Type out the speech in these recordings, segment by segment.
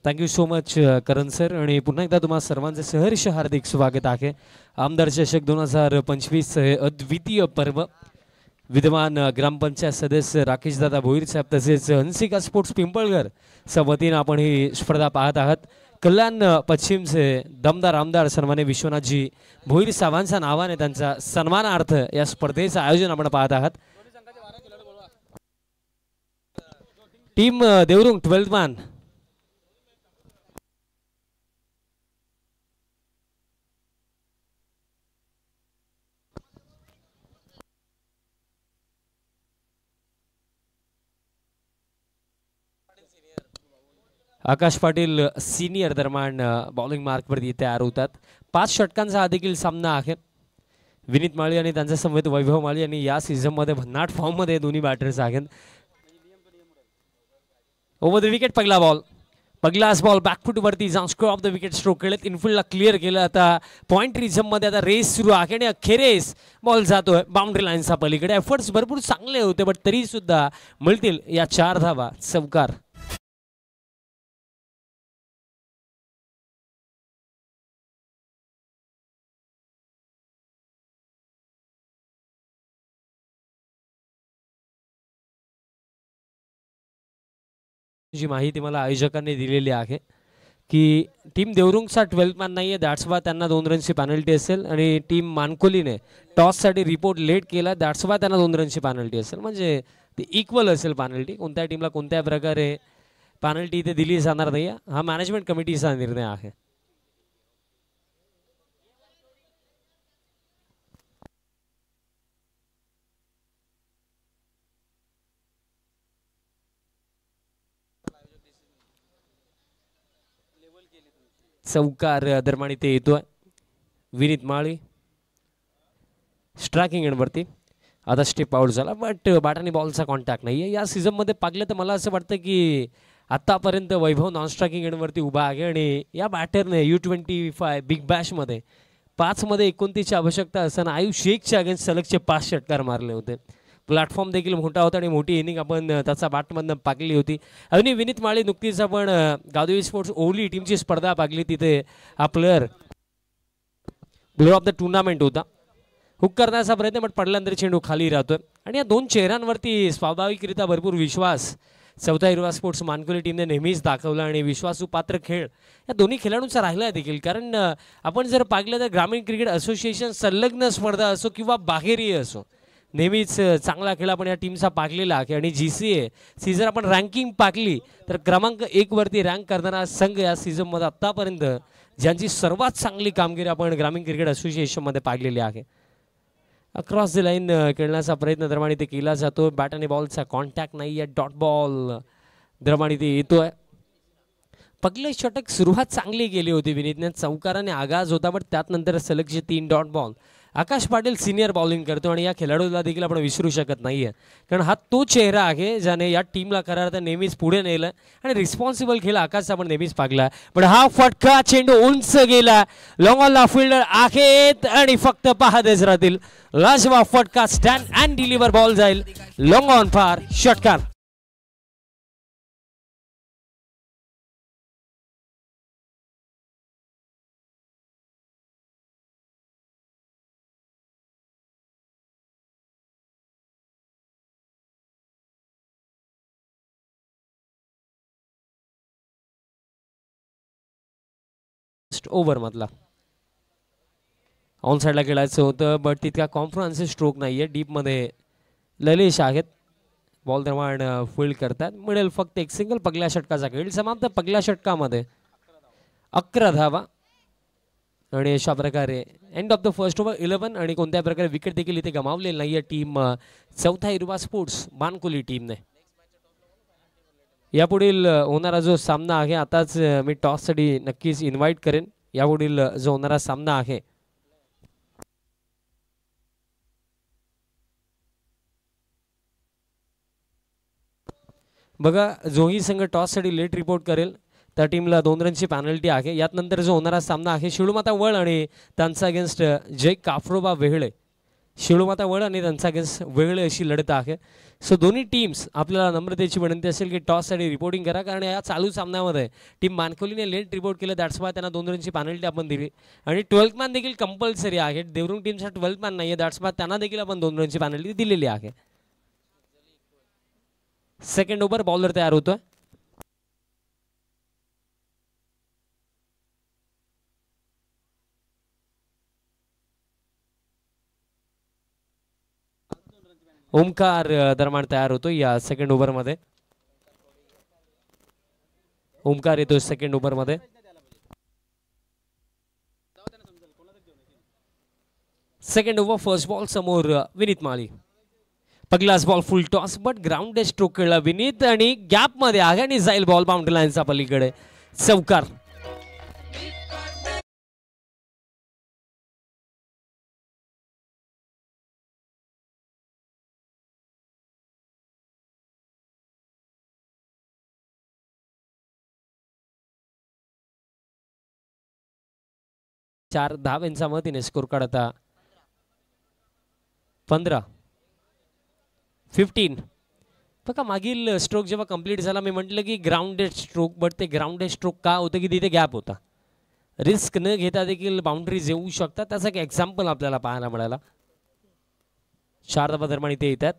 Thank you so much करण sir आणि पुन्हा एकदा तुम्हा सर्वांचे सहर्ष हार्दिक स्वागत आहे. आमदार चषक 2025 हे अद्वितीय पर्व विद्यमान ग्रामपंचायत सदस्य राकेशदादा भोईर साहेब तसेच हंसिका स्पोर्ट्स पिंपळगर वतीने आपण ही स्पर्धा पाहत आहात. कल्याण पश्चिमचे दमदार आमदार सन्मान्य विश्वनाथजी भोईर साहेबांच्या नावाने त्यांचा सन्मानार्थ या स्पर्धेचं आयोजन आपण पाहत आहात. टीम देवरुंग 12th मान आकाश पाटील सीनियर दरम्यान बॉलिंग मार्कवरती तयार होतात. 5 षटकांचा हा देखील सामना आहे. विनीत माळी आणि त्यांच्या समवेत वैभव माळी आणि या सीझन मध्ये भन्नाट फॉर्म मध्ये दोन्ही बॅटर्स आहेत. ओव्हर द विकेट पगलास बॉल बॅकफुट वरती जाऊन square of the wicket stroke केलेत. इनफिल्डला क्लिअर केलं. आता पॉइंट रिझम मध्ये आता रेस सुरू आहे आणि अखेरेस बॉल जातोय बाउंड्री लाईनच्या पलीकडे. एफर्ट्स भरपूर चांगले होते बट तरी सुद्धा मिळतील या 4 धावा. चौकार जी माहिती मला आयोजकांनी दिलेली आहे की टीम देवरुंगचा 12th मॅन नाही आहे, दॅट्स वाय त्यांना 2 रनची पॅनल्टी असेल आणि टीम मानकोलीने टॉससाठी रिपोर्ट लेट केला, दॅट्स वाय त्यांना 2 रनची पॅनल्टी असेल. म्हणजे ती इक्वल असेल पॅनल्टी. कोणत्या टीमला कोणत्या प्रकारे पॅनल्टी इथे दिली जाणार नाही हा मॅनेजमेंट कमिटीचा निर्णय आहे. चौकार दरम्यान इथे येतोय. विनीत माळी स्ट्रायकिंग एंडवरती. आता स्टेप आउट झाला बट बॅटाने बॉलचा कॉन्टॅक्ट नाही आहे. या सीझनमध्ये पाहिलं तर मला असं वाटतं की आत्तापर्यंत वैभव नॉन स्ट्रायकिंग एंडवरती उभा आहे आणि या बॅटरने U25 बिग बॅशमध्ये 5 मध्ये 29ची आवश्यकता असताना आयुष शेखच्या अगेन्स्ट सलगचे 5 षटकार मारले होते. प्लॅटफॉर्म देखील मोठा होता आणि मोठी इनिंग आपण त्याचा बॅटमधनं पाकली होती. आणि विनीत माळी नुकतीच आपण गावदेवी स्पोर्ट्स ओली टीमची स्पर्धा पाकली. तिथे हा प्लेअर ऑफ द टुर्नामेंट होता. हुक करण्याचा प्रयत्न बट पडल्यानंतर चेंडू खाली राहतोय. आणि या 2 चेहऱ्यांवरती स्वाभाविकरित्या भरपूर विश्वास चौथा हिरवा स्पोर्ट्स मानकोली टीमने नेहमीच दाखवला आणि विश्वासू पात्र खेळ या दोन्ही खेळाडूंचा राहिला देखील. कारण आपण जर पाहिलं तर ग्रामीण क्रिकेट असोसिएशन संलग्न स्पर्धा असो किंवा बाहेरही असो नेहमीच चांगला खेळ आपण या टीमचा पाकलेला आहे. आणि GCA जर आपण रँकिंग पाकली तर क्रमांक 1 वरती रँक करणारा संघ या सीझनमध्ये आत्तापर्यंत ज्यांची सर्वात चांगली कामगिरी आपण ग्रामीण क्रिकेट असोसिएशनमध्ये पाहिलेली आहे. अक्रॉस द लाईन खेळण्याचा प्रयत्न दरम्यान इथे केला जातो. बॅट आणि बॉलचा कॉन्टॅक्ट नाही आहे. डॉट बॉल दरम्यान इथे येतोय. पगले षटक सुरुवात चांगली केली होती विनीतने. चौकाराने आगाज होता बट त्यात नंतर सलगचे 3 डॉट बॉल. आकाश पाटील सिनियर बॉलिंग करतो आणि या खेळाडूला देखील आपण विसरू शकत नाहीये कारण हा तो चेहरा आहे ज्याने या टीमला खरा अर्थ नेहमीच पुढे नेलं आणि रिस्पॉन्सिबल खेळ आकाश आपण नेहमीच पागला. पण हा फटका चेंडू उंच गेला. लॉंग ऑनला फिल्डर आहेत आणि फक्त पाहतच राहतील. लाजवाब फटका स्टँड अँड डिलिव्हर बॉल जाईल लॉंग ऑन फार षटकार. ओव्हर मधला ऑन साईडला खेळायचं होतं बट तितका कॉन्फिडन्स स्ट्रोक नाहीये. डीप मध्ये ललेश आहेत. बॉल दरम्यान फील्ड करतात. मिळेल फक्त एक सिंगल. पगल्या षटकाचा खेळ समाप्त. पगल्या षटकामध्ये 11 धावा आणि अशा प्रकारे end of the first over 11 आणि कोणत्या प्रकारे विकेट देखील इथे गमावलेली नाहीये टीम चौथा हिरवा स्पोर्ट्स मानकोली टीमने. यापुढील होणारा जो सामना आहे आताच मी टॉससाठी नक्कीच इन्व्हाइट करेन. यापुढील जो होणारा सामना आहे बघा जोही संघ टॉससाठी लेट रिपोर्ट करेल त्या टीमला 2 रनची पॅनल्टी आहे. यात नंतर जो होणारा सामना आहे शिळूमाता वळ आणि त्यांचा अगेन्स्ट जय काफरोबा वेहळे. शिळोमाता वड आणि त्यांचा अगेन्स्ट वेगळी अशी लढत आहे. सो दोन्ही टीम्स आपल्याला नम्रतेची विनंती असेल की टॉससाठी रिपोर्टिंग करा, कारण या चालू सामन्यामध्ये टीम मानकोलीने लेट रिपोर्ट केलं, दॅट्स वाय त्यांना 2 रनची पेनल्टी आपण दिली. आणि 12th मॅन देखील कंपल्सरी आहे. देवरुंग टीमचा 12th मॅन नाही आहे, दॅट्स वाय त्यांना देखील आपण 2 रनची पेनल्टी दिलेली आहे. सेकंड ओव्हर बॉलर तयार होतोय. ओमकार दरम्यान तयार होतो या सेकंड ओव्हरमध्ये. ओमकार येतो सेकंड ओव्हरमध्ये. सेकंड ओव्हर फर्स्ट बॉल समोर विनीत माळी. पहिलाच ball full toss but ground stroke खेळला विनीत आणि गॅप मध्ये आहे आणि जाईल बॉल बाउंड्री लाईनच्या पलीकडे. चौकार. चार धावांच्या मदतीने स्कोर काढता 15. बघा मागील स्ट्रोक जेव्हा कंप्लीट झाला मी म्हटलं की ग्राउंडेड स्ट्रोक, बट ते ग्राउंडेड स्ट्रोक का होतं की तिथे गॅप होता. रिस्क न घेता देखील बाउंड्रीज येऊ शकतात, त्याचा एक एक्झाम्पल आपल्याला पाहायला मिळाला. 4 धावा दरम्यान इथे येतात.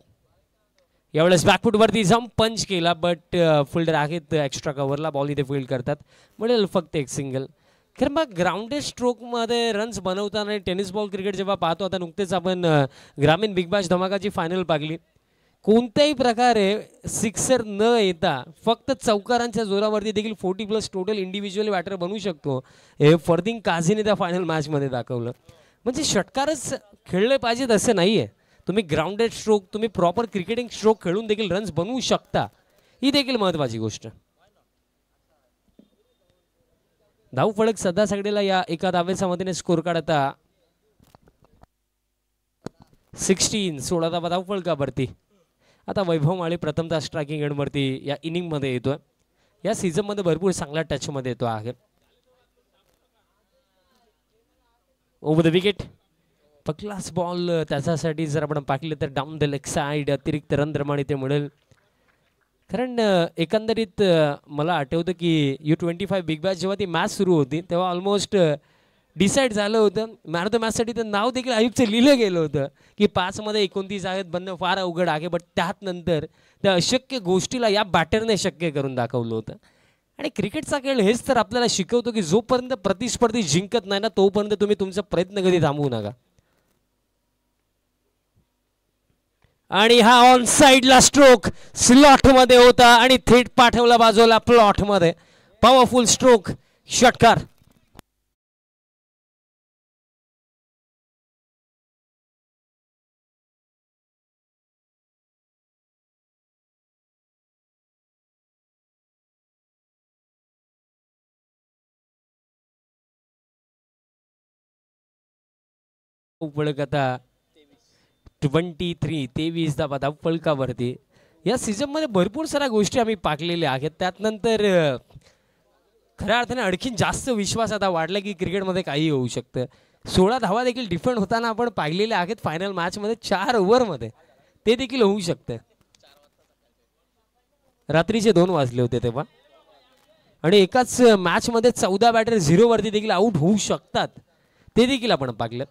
यावेळेस बॅकफूटवरती जाऊन पंच केला, बट फिल्डर आहेत एक्स्ट्रा कव्हरला, बॉल इथे फील्ड करतात, मिळेल फक्त एक सिंगल. कारण मग ग्राउंडेड स्ट्रोकमध्ये रन्स बनवताना टेनिस बॉल क्रिकेट जेव्हा पाहतो, आता नुकतेच आपण ग्रामीण बिग बॅश धमाकाची फायनल पाहिली, कोणत्याही प्रकारे सिक्सर न येता फक्त चौकारांच्या जोरावरती देखील 40+ टोटल इंडिव्हिज्युअल बॅटर बनवू शकतो, हे फर्दिंग काझीने त्या फायनल मॅचमध्ये दाखवलं. म्हणजे षटकारच खेळले पाहिजेत असं नाही आहे, तुम्ही ग्राउंडेड स्ट्रोक, तुम्ही प्रॉपर क्रिकेटिंग स्ट्रोक खेळून देखील रन्स बनवू शकता, ही देखील महत्त्वाची गोष्ट. धाव फलक सध्या सगळेला या एका धावेच्या मदतीने स्कोर काढता 16. 16 धावा धाव फलकावरती. आता वैभव माळी प्रथमतः स्ट्रायकिंग एंडवरती या इनिंगमध्ये येतोय. या सीझनमध्ये भरपूर चांगल्या टचमध्ये येतो आहे. Over the wicket. पहिलाच बॉल त्याच्यासाठी जर आपण पाहिलं तर डाऊन द लेग साइड अतिरिक्त रन दरम्यान ते मिळेल. कारण एकंदरीत मला आठवतं की U25 बिग बॅश जेव्हा ती मॅच सुरू होती तेव्हा ऑलमोस्ट डिसाईड झालं होतं, मॅन ऑफ द मॅचसाठी तर नाव देखील आयुबचं लिहिलं गेलं होतं की 5 मध्ये 29 आहेत बनणं फार अवघड आहे. बट त्यात नंतर त्या अशक्य गोष्टीला या बॅटरने शक्य करून दाखवलं होतं. आणि क्रिकेटचा खेळ हेच तर आपल्याला शिकवतो की जोपर्यंत प्रतिस्पर्धी जिंकत नाही ना तोपर्यंत तुम्ही तुमचा प्रयत्न कधी थांबवू नका. आणि हा ऑन साइडला स्ट्रोक स्लॉट मध्ये होता आणि थेट पाठवला बाजूला प्लॉट मध्ये. पॉवरफुल स्ट्रोक, षटकार. आता 23 धावा धाव फलकावरती. या सीझन मध्ये भरपूर साऱ्या गोष्टी आम्ही पाकलेल्या आहेत, त्यात नंतर खऱ्या अर्थाने आणखीन जास्त विश्वास आता वाढला की क्रिकेटमध्ये काही होऊ शकतं. 16 धावा देखील डिफेंड होताना आपण पाहिलेल्या आहेत फायनल मॅचमध्ये 4 ओव्हरमध्ये, ते देखील होऊ शकतं. रात्रीचे 2 वाजले होते तेव्हा, आणि एकाच मॅचमध्ये 14 बॅटर 0 वरती देखील आउट होऊ शकतात, ते देखील आपण पाहिलं.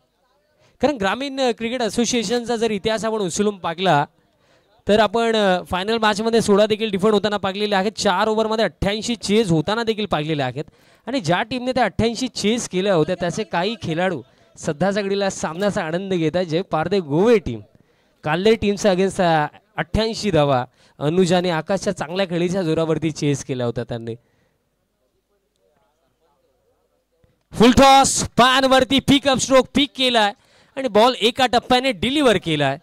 कारण ग्रामीण क्रिकेट असोसिएशनचा जर इतिहास आपण उचलून पाहिला तर आपण फायनल मॅचमध्ये 16 देखील डिफेंड होताना पाहिलेले आहेत, 4 ओव्हरमध्ये 88 चेज होताना देखील पाहिलेले आहेत. आणि ज्या टीमने त्या 88 चेज केल्या होत्या त्याचे काही खेळाडू सध्या सगळीला सामन्याचा आनंद घेत आहेत. जे पारदे गोवे टीम, काल्ले टीमचा अगेन्स्ट 88 धावा अनुजाने आकाशच्या चांगल्या खेळीच्या जोरावरती चेस केल्या होत्या त्यांनी. फुल टॉस पॅन वरती पिकअप स्ट्रोक पिक केलाय आणि बॉल एका टप्प्याने डिलिव्हर केलाय.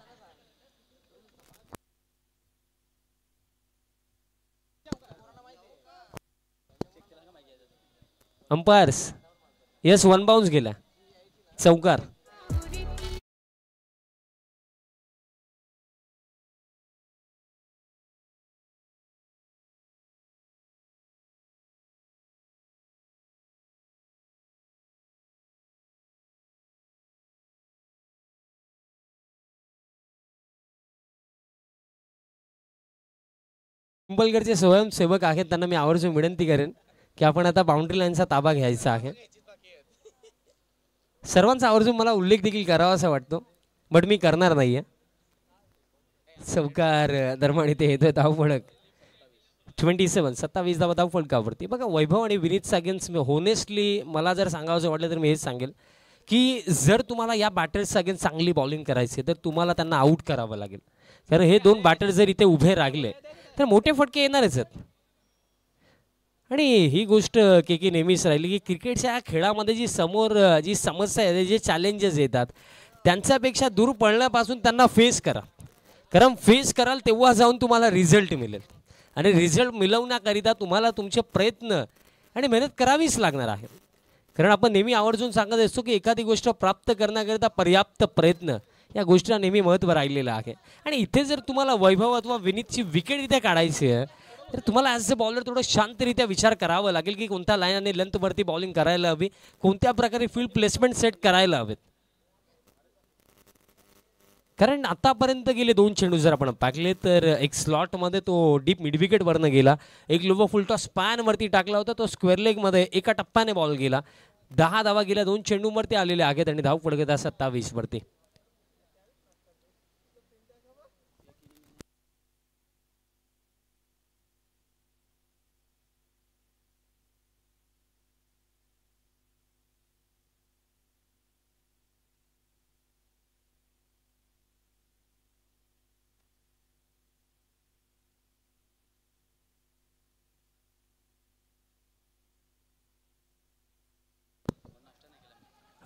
अंपायर्स यस, 1 बाउन्स गेला, चौकार. पिंपळगडचे स्वयंसेवक आहेत त्यांना मी आवर्जून विनंती करेन की आपण आता बाउंड्री लाईनचा ताबा घ्यायचा आहे. सर्वांचा आवर्जून मला उल्लेख देखील करावा असं वाटतो बट मी करणार नाहीये. चौकार दरम्यान इथे येतोय धावफलक 27 धावा धावफलकावरती. बघा वैभव आणि विनीत अगेन्स्ट होनेस्टली मला जर सांगावं वाटलं तर मी हेच सांगेल की जर तुम्हाला या बॅटर्स अगेन्स्ट चांगली बॉलिंग करायची तर तुम्हाला त्यांना आउट करावं लागेल. कारण हे दोन बॅटर जर इथे उभे राहिले तर मोठे फटके येणारच आहेत. आणि ही गोष्ट की नेहमीच राहिली की क्रिकेटच्या खेळामध्ये जी समोर जी समस्या आहे जे चॅलेंजेस येतात त्यांच्यापेक्षा दूर पळण्यापासून त्यांना फेस करा. कारण फेस कराल तेव्हा जाऊन तुम्हाला रिझल्ट मिळेल आणि रिझल्ट मिळवण्याकरिता तुम्हाला तुमचे प्रयत्न आणि मेहनत करावीच लागणार आहे. कारण आपण नेहमी आवर्जून सांगत असतो की एखादी गोष्ट प्राप्त करण्याकरिता पर्याप्त प्रयत्न या गोष्टीला नेहमी महत्त्व राहिलेलं आहे. आणि इथे जर तुम्हाला वैभव अथवा विनीतची विकेट इथे काढायची आहे तर तुम्हाला ॲज अ बॉलर थोडं शांतरित्या विचार करावा लागेल की कोणत्या लाईन आणि लेंथवरती बॉलिंग करायला हवी, कोणत्या प्रकारे फील्ड प्लेसमेंट सेट करायला हवेत. कारण आतापर्यंत गेले 2 चेंडू जर आपण पाकले तर एक स्लॉटमध्ये तो डीप मिड विकेटवरनं गेला, एक लोवर फुल टॉस स्पॅनवरती टाकला होता, तो स्क्वेअर लेगमध्ये एका टप्प्याने बॉल गेला. 10 धावा गेल्या 2 चेंडूवरती आलेले आहेत आणि धाव फलक 27 वरती.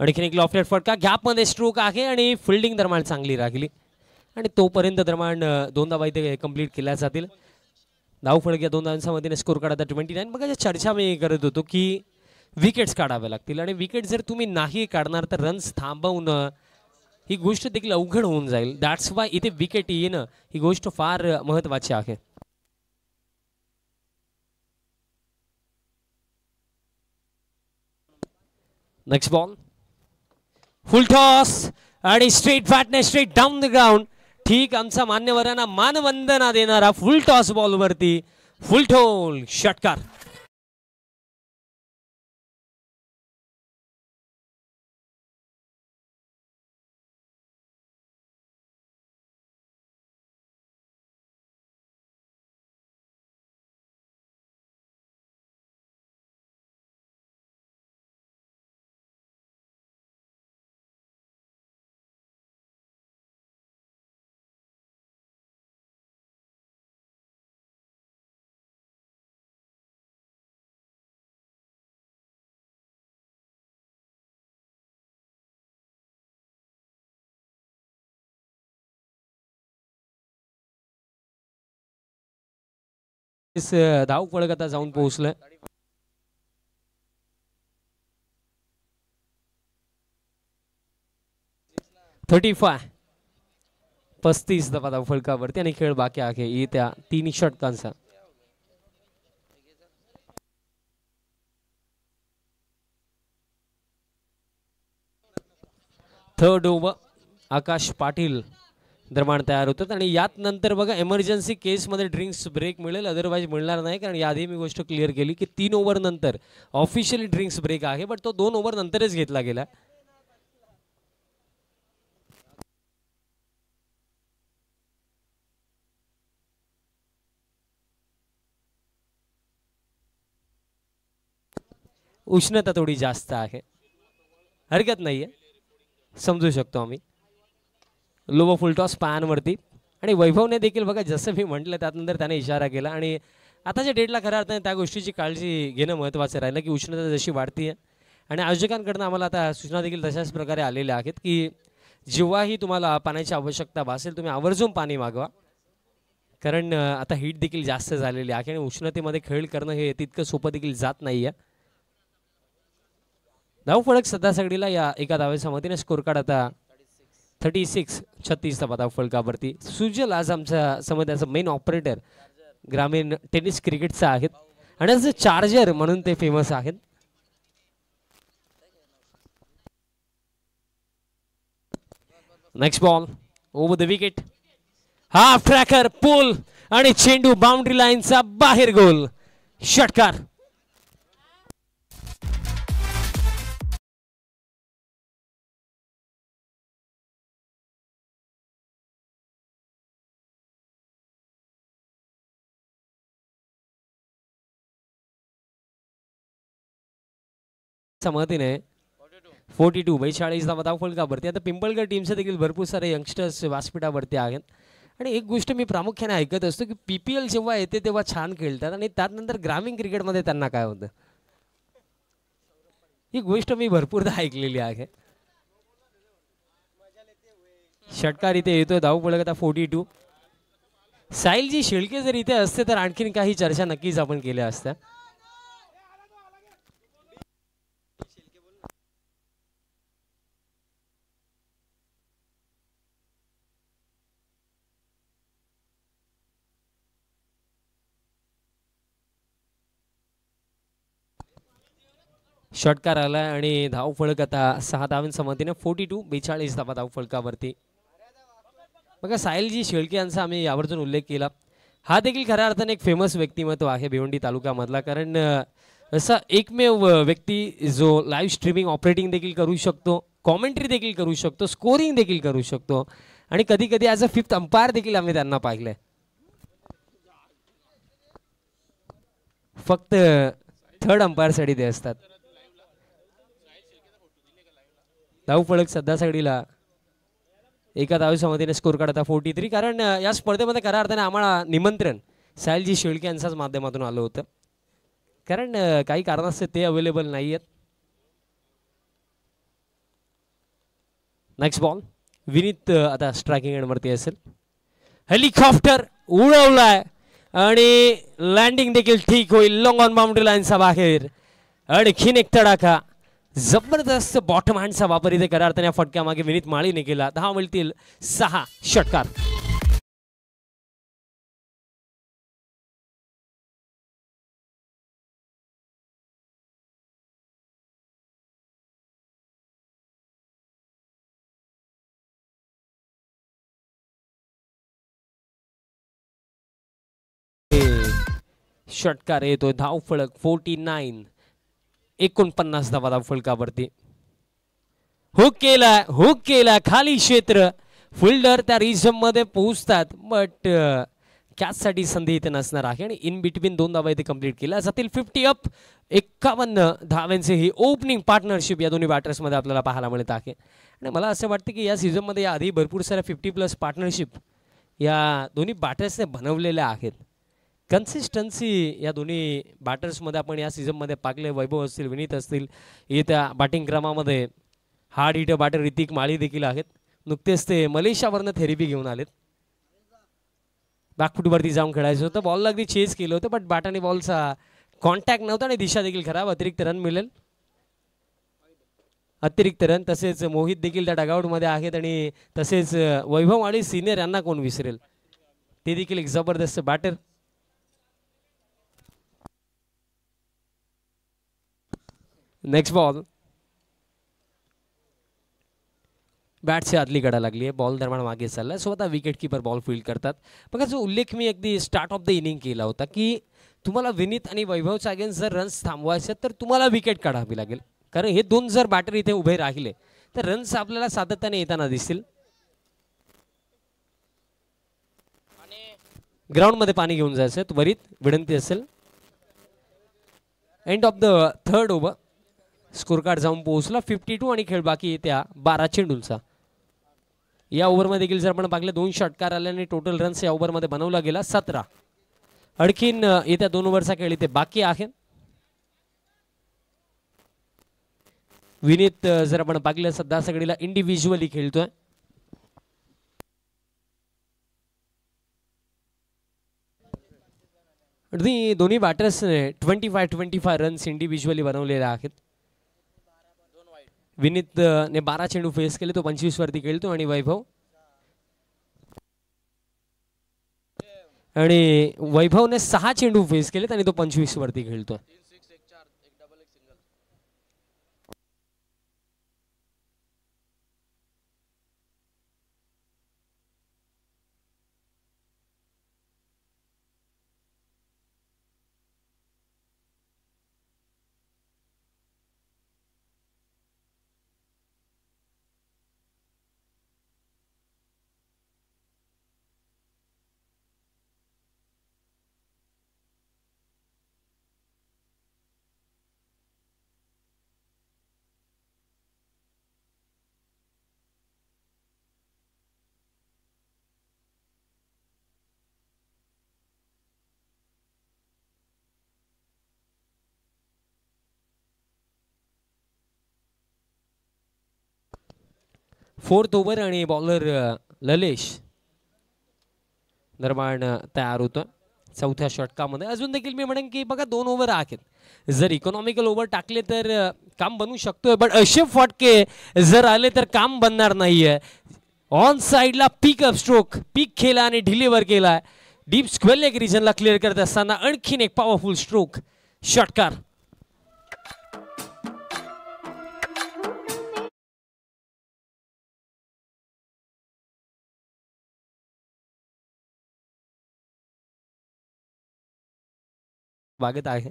आणखीन एक लॉफ्टेड फटका गॅपमध्ये स्ट्रोक आहे आणि फिल्डिंग दरम्यान चांगली राहिली आणि तोपर्यंत दरम्यान 2 धावा इथे कंप्लीट केल्या जातील. धाव फलक या 2 धावांमध्ये स्कोर काढा 29. बघा चर्चा मी करत होतो की विकेट्स काढाव्या लागतील आणि विकेट जर तुम्ही नाही काढणार तर रन्स थांबवणं ही गोष्ट देखील अवघड होऊन जाईल. दॅट्स वाय इथे विकेट येणं ही गोष्ट फार महत्त्वाची आहे. नेक्स्ट बॉल फुल टॉस आणि स्ट्रेट बॅटने स्ट्रेट डाऊन द ग्राउंड. ठीक आमचा मान्यवरांना मानवंदना देणारा फुल टॉस बॉलवरती फुल ठोल षटकार. धाव फलक आता जाऊन पोहोचलं. पस्तीस धावा धाव फलकावरती आणि खेळ बाकी आहे येत्या 3 षटकांचा. थर्ड ओव्हर आकाश पाटील दरम्यान तयार होतात आणि यात नंतर बघा इमर्जन्सी केसमध्ये ड्रिंक्स ब्रेक मिळेल, अदरवाईज मिळणार नाही. कारण याआधी मी गोष्ट क्लिअर केली की 3 ओव्हर नंतर ऑफिशियली ड्रिंक्स ब्रेक आहे बट तो 2 ओव्हर नंतरच घेतला गेला. उष्णता थोडी जास्त आहे, हरकत नाहीये, समजू शकतो आम्ही. लोवर फुल टॉस पॅनवरती आणि वैभवने देखील बघा जसं मी म्हटलं त्यानंतर त्याने इशारा केला आणि आताच्या डेटला खऱ्या अर्थाने त्या गोष्टीची काळजी घेणं महत्त्वाचं राहिलं की उष्णता जशी वाढती आहे आणि आयोजकांकडून आम्हाला आता सूचना देखील तशाच प्रकारे आलेल्या आहेत की जेव्हाही तुम्हाला पाण्याची आवश्यकता भासेल तुम्ही आवर्जून पाणी मागवा. कारण आता हीट देखील जास्त झालेली आहे आणि उष्णतेमध्ये खेळ करणं हे तितकं सोपं देखील जात नाही आहे. धाव फलक सध्या या एका धावेच्या मदतीने स्कोर कार्ड आता 36 धाव फलकावरती. सुजल आज आमच्या समुदायाचा मेन ऑपरेटर ग्रामीण टेनिस क्रिकेटचा आहेत आणि ॲज अ चार्जर म्हणून ते फेमस आहेत. Next ball over the wicket half tracker pull आणि चेंडू बाउंड्री लाईनचा बाहेर गोल. षटकार. मदतीने 42 42 धावा धावफलकावरती. आता पिंपळगड टीमचे देखील भरपूर सारे यंगस्टर्स व्यासपीठावरती आहेत. आणि एक गोष्ट मी प्रामुख्याने ऐकत असतो की PPL जेव्हा येते तेव्हा छान खेळतात आणि त्यानंतर ग्रामीण क्रिकेटमध्ये त्यांना काय होतं, ही गोष्ट मी भरपूरदा ऐकलेली आहे. षटकार इथे येतोय. धावफलक आता 42. साहिलजी शेळके जर इथे असते तर आणखीन काही चर्चा नक्कीच आपण केल्या असत्या. षटकार आलाय आणि धावफलक आता 6 धावांच्या मदतीने 42 42 धावा धावफलकावरती. बघा साहिलजी शेळके यांचा आम्ही यावरतून उल्लेख केला. हा देखील खऱ्या अर्थाने एक फेमस व्यक्तिमत्व आहे भिवंडी तालुक्यामधला. कारण असा एकमेव व्यक्ती जो लाईव्ह स्ट्रीमिंग ऑपरेटिंग देखील करू शकतो, कॉमेंट्री देखील करू शकतो, स्कोरिंग देखील करू शकतो आणि कधी कधी ॲज अ 5th अंपायर देखील आम्ही त्यांना पाहिलंय. फक्त 3rd अंपायरसाठी ते असतात. धावफलक सध्या सगळीला एका धावेच्या मदतीने स्कोर काढता 43. कारण या स्पर्धेमध्ये खऱ्या अर्थाने आम्हाला निमंत्रण साहिलजी शेळके यांच्याच माध्यमातून आलं होतं. कारण काही कारणास्तव ते अवेलेबल नाही आहेत. Next ball. विनीत आता स्ट्रायकिंग एंडवरती असेल. हेलिकॉप्टर उडवलाय आणि लँडिंग देखील ठीक होईल. लॉंग ऑन बाउंड्री लाईनचा बाहेर. आणखीन एक तडाखा. जबरदस्त बॉटम हँडचा वापर इथे खऱ्या अर्थाने फटक्यामागे विनीत माळीने केला. 10 मिळतील 6. षटकार. षटकार येतोय. धावफलक 49 49 धावा धावफलकावरती. हुक केला खाली क्षेत्र. फिल्डर त्या रिझम मध्ये पोहोचतात बट कॅच साठी संधी इथे नसणार आहे आणि इन बिटवीन 2 धावा इथे कंप्लीट केल्या जातील. 50 अप. 51 धावांचे ही ओपनिंग पार्टनरशिप या दोन्ही बॅटर्स मध्ये आपल्याला पाहायला मिळत आहे. आणि मला असं वाटतं की या सीझन मध्ये आधी भरपूर साऱ्या 50+ पार्टनरशिप या दोन्ही बॅटर्सने बनवलेल्या आहेत. कन्सिस्टन्सी या दोन्ही बॅटर्समध्ये आपण या सीझनमध्ये पाकले. वैभव असतील, विनीत असतील, येत्या बॅटिंग क्रमामध्ये हार्ड हिटर बॅटर ऋतिक माळी देखील आहेत. नुकतेच ते मलेशियावरनं थेरपी घेऊन आलेत. बॅकफुटवरती जाऊन खेळायचं होतं. बॉलला अगदी चेस केलं होतं बट बॅट आणि बॉलचा कॉन्टॅक्ट नव्हता आणि दिशा देखील खराब. अतिरिक्त रन मिळेल. अतिरिक्त रन. तसेच मोहित देखील त्या डगआउटमध्ये आहेत आणि तसेच वैभव माळी सिनियर यांना कोण विसरेल. ते देखील एक जबरदस्त बॅटर. Next ball. बॅटची आदली गडा लागली आहे. बॉल दरम्यान मागे चालला. सो आता विकेट किपर बॉल फील्ड करतात. बघा जो उल्लेख मी अगदी स्टार्ट ऑफ द इनिंग केला होता की तुम्हाला विनीत आणि वैभवच्या अगेन्स्ट जर रन्स थांबवायचे तर तुम्हाला विकेट काढावी लागेल. कारण हे दोन जर बॅटर इथे उभे राहिले तर रन्स आपल्याला सातत्याने येताना दिसतील. ग्राउंडमध्ये पाणी घेऊन जायचं त्वरित विनंती असेल. End of the 3rd over. Score card जाऊन पोहोचला 52 आणि खेळ बाकी येत्या 12 चेंडूंचा. या ओव्हरमध्ये देखील जर आपण पाहिलं 2 षटकार आल्याने टोटल रन्स या ओव्हरमध्ये बनवला गेला 17. आणखीन येत्या 2 ओव्हरचा खेळ इथे बाकी आहे. विनीत जर आपण पाहिलं सध्या सगळीला इंडिव्हिज्युअली खेळतोय. दोन्ही बॅटर्सने 25 रन्स इंडिव्हिज्युअली बनवलेले आहेत. विनीत ने 12 चेंडू फेस केले, तो 25 वरती खेळतो आणि वैभवने 6 चेंडू फेस केलेत आणि तो 25 वरती खेळतो. 4th ओव्हर आणि बॉलर ललेश दरम्यान तयार होतं चौथ्या षटकामध्ये. अजून देखील मी म्हणेन की बघा 2 ओव्हर आहेत, जर इकॉनॉमिकल ओव्हर टाकले तर काम बनू शकतोय, पण असे फटके जर आले तर काम बनणार नाहीये. ऑन साइडला पिक अप स्ट्रोक पिक केला आणि डिलिव्हर केला. डीप स्क्वेअर लेग रिजनला क्लिअर करत असताना आणखीन एक पॉवरफुल स्ट्रोक षटकार. स्वागत आहे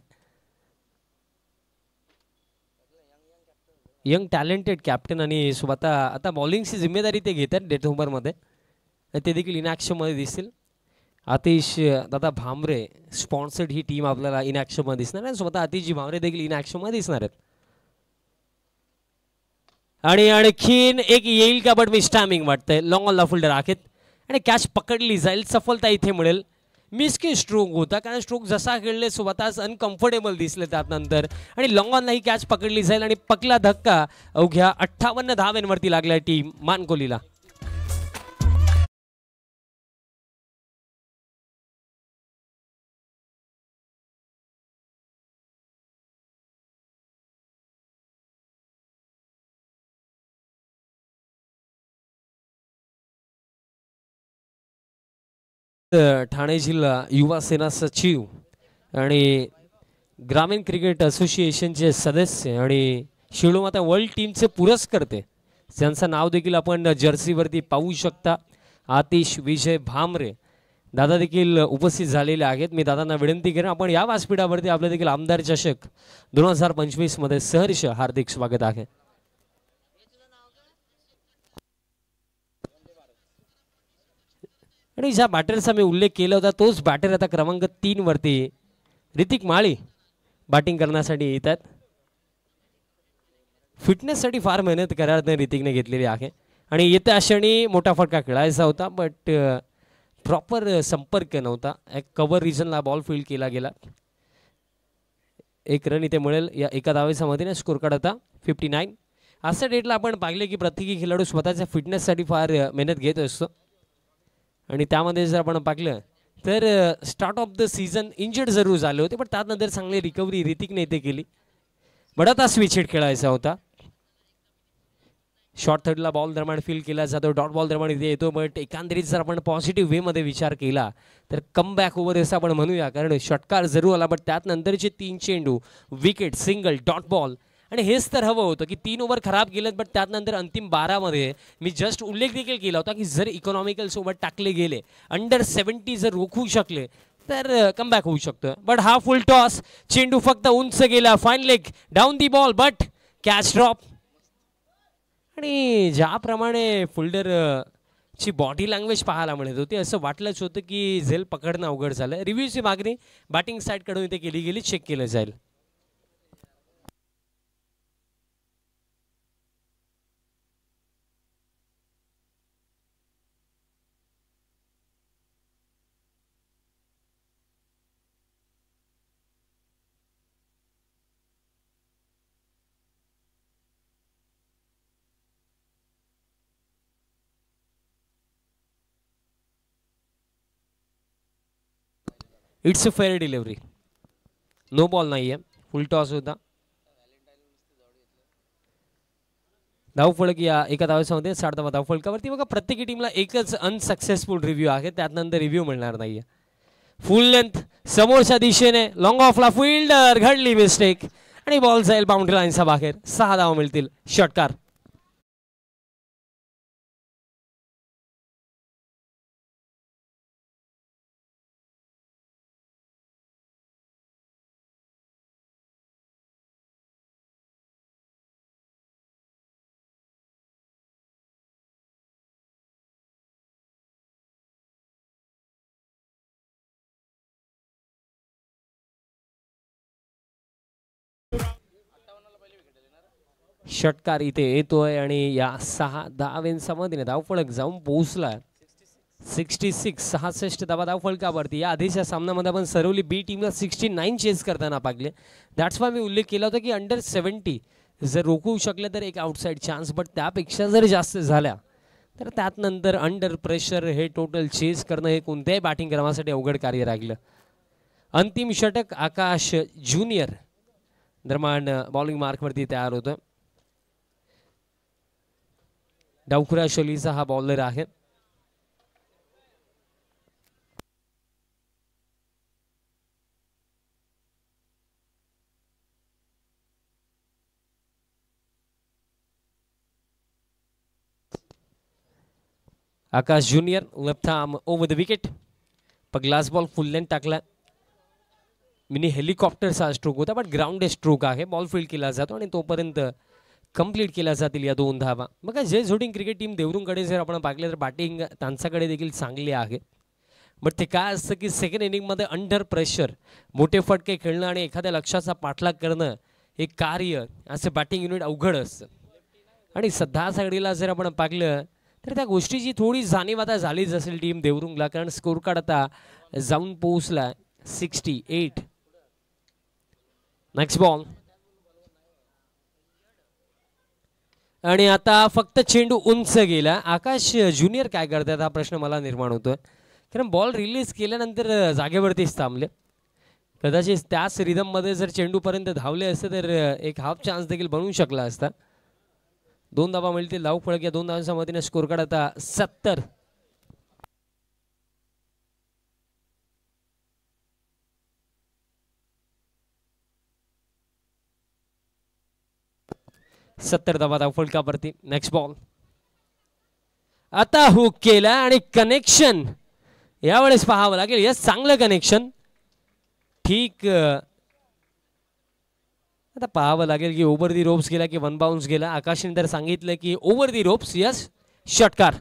यंग टॅलेंटेड कॅप्टन आणि सोबत आता बॉलिंगची जिम्मेदारी ते घेतात डेथ ओव्हरमध्ये. ते देखील इनॅक्शनमध्ये दिसतील. आतिश दादा भामरे स्पॉन्सर्ड ही टीम आपल्याला इनॅक्शनमध्ये दिसणार आहे. स्वतः आतिशजी भामरे देखील इनॅक्शनमध्ये दिसणार आहेत. आणि आणखीन एक येईल का, बट मिस टायमिंग वाटतंय. लॉंग ऑन ला फिल्डर आहेत आणि कॅच पकडली जाईल. सफलता इथे मिळेल. मिस की स्ट्रोक होता, कारण स्ट्रोक जसा खेळले स्वतःच अनकम्फर्टेबल दिसले त्यानंतर. आणि लॉंग ऑनला ही कॅच पकडली जाईल आणि पकला धक्का अवघ्या 58 धावांवरती लागला टीम मानकोलीला. ठाणे जिल्हा युवा सेना सचिव आणि ग्रामीण क्रिकेट असोसिएशनचे सदस्य आणि शिळोमाता वर्ल्ड टीमचे पुरस्कर्ते, त्यांचं नाव देखील आपण जर्सीवरती पाहू शकता. आतिश विजय भामरे दादा देखील उपस्थित झालेले आहेत. मी दादांना विनंती करेन आपण या व्यासपीठावरती आपलं देखील आमदार चषक 2025 मध्ये सहर्ष हार्दिक स्वागत आहे. आणि ज्या बॅटरचा मी उल्लेख केला होता तोच बॅटर आता क्रमांक 3 वरती ऋतिक माळी बॅटिंग करण्यासाठी येतात. फिटनेससाठी फार मेहनत करायला ऋतिकने घेतलेली आहे आणि येत्या क्षणी मोठा फटका खेळायचा होता, बट प्रॉपर संपर्क नव्हता. एक कव्हर रिजनला बॉल फील्ड केला गेला. एक रन इथे मिळेल या एका धावेच्या मदतीने. स्कोर कार्ड आता 59. अशा डेटला आपण पाहिले की प्रत्येकी खेळाडू स्वतःच्या फिटनेससाठी फार मेहनत घेत असतो आणि त्यामध्ये जर आपण पाहिलं तर start of the season injured जरूर झाले होते, पण त्यानंतर चांगली रिकव्हरी ऋतिकने इथे केली. बट आता स्विच हिट खेळायचा होता. शॉर्ट थर्डला बॉल दरम्यान फील केला जातो. डॉट बॉल दरम्यान इथे येतो, बट एकंदरीत जर आपण पॉझिटिव्ह वेमध्ये विचार केला तर कम बॅक ओव्हर असं आपण म्हणूया, कारण षटकार जरूर आला, बट त्यानंतरचे 3 चेंडू विकेट सिंगल डॉट बॉल. आणि हेच तर हवं होतं की 3 ओव्हर खराब गेलेत, बट त्यानंतर अंतिम 12 मध्ये मी जस्ट उल्लेख देखील केला होता की जर इकॉनॉमिकल सोबत टाकले गेले, अंडर 70 जर रोखू शकले तर कमबॅक होऊ शकतं. बट हा फुल टॉस, चेंडू फक्त उंच गेला. Fine leg down the ball, but catch drop. आणि ज्याप्रमाणे फिल्डर ची बॉडी लँग्वेज पाहायला मिळत होती, असं वाटलंच होतं की झेल पकडणं अवघड झालं. रिव्ह्यूची मागणी बॅटिंग साईड कडून इथे केली गेली, चेक केलं जाईल. It's a fair delivery. No ball नाहीये, फुल टॉस होता. धावफलक या एका धावेमध्ये 60 धावा धावफलकावरती. बघा प्रत्येक टीमला एकच अनसक्सेसफुल रिव्ह्यू आहे, त्यानंतर रिव्ह्यू मिळणार नाहीये. फुल लेंथ समोरच्या दिशेने लॉंग ऑफला फिल्डर घडली मिस्टेक आणि बॉल जाईल बाउंड्री लाईनच्या बाहेर. 6 धावा मिळतील. षटकार. षटकार इथे येतोय आणि या 6 धावांच्या मधीने धावफलक जाऊन पोहोचला 66. 66 धावा धावफलकावरती. या आधीच्या सामन्यामध्ये आपण सरवली बी टीमला 69 चेस करताना पाहिले. दॅट्स वाय मी उल्लेख केला होता की अंडर 70 जर रोखू शकले तर एक आउटसाइड चान्स, बट त्यापेक्षा जर जास्त झाल्या तर त्यात नंतर अंडर प्रेशर हे टोटल चेस करणं हे कोणत्याही बॅटिंग क्रमासाठी अवघड कार्य राहिलं. अंतिम षटक आकाश ज्युनियर दरम्यान बॉलिंग मार्कवरती तयार होतं. डावखुरा शैलीचा हा बॉलर आहे. Akash junior left arm over the wicket. ग्लास बॉल फुल लेंथ टाकला. मिनी हेलिकॉप्टरचा स्ट्रोक होता बट ग्राउंड स्ट्रोक आहे. बॉल फील्ड केला जातो आणि तोपर्यंत कंप्लीट केल्या जातील या 2 धावा. बघा जे शूटिंग क्रिकेट टीम देवरूंकडे जर आपण पाहिलं तर बॅटिंग त्यांच्याकडे देखील चांगली आहे. बट ते काय असतं की सेकंड इनिंगमध्ये अंडर प्रेशर मोठे फटके खेळणं आणि एखाद्या लक्ष्याचा पाठलाग करणं हे कार्य असं बॅटिंग युनिट अवघड असतं. आणि सध्या साईडला जर आपण पाहिलं तर त्या गोष्टीची थोडी जाणीव आता झालीच असेल टीम देवरूंगला. कारण स्कोर कार्ड आता जाऊन पोहोचला 68. नेक्स्ट बॉल आणि आता फक्त चेंडू उंच गेला. आकाश ज्युनियर काय करतात हा प्रश्न मला निर्माण होतोय. कारण बॉल रिलीज केल्यानंतर जागेवरतीच थांबले. कदाचित त्याच रिदममध्ये जर चेंडूपर्यंत धावले असते तर एक हाफ चान्स देखील बनवू शकला असता. 2 धावा मिळतील. धाव फळक या 2 धावांच्या मदतीने स्कोर कार्ड आता 70. धावा धाव फलकावरती. नेक्स्ट बॉल आता हुक केला आणि कनेक्शन यावेळेस पाहावं लागेल. यस चांगलं कनेक्शन. ठीक आता पाहावं लागेल की ओव्हर दी रोप्स गेला की वन बाउन्स गेला. आकाशने तर सांगितलं की ओव्हर दी रोप्स. यस षटकार.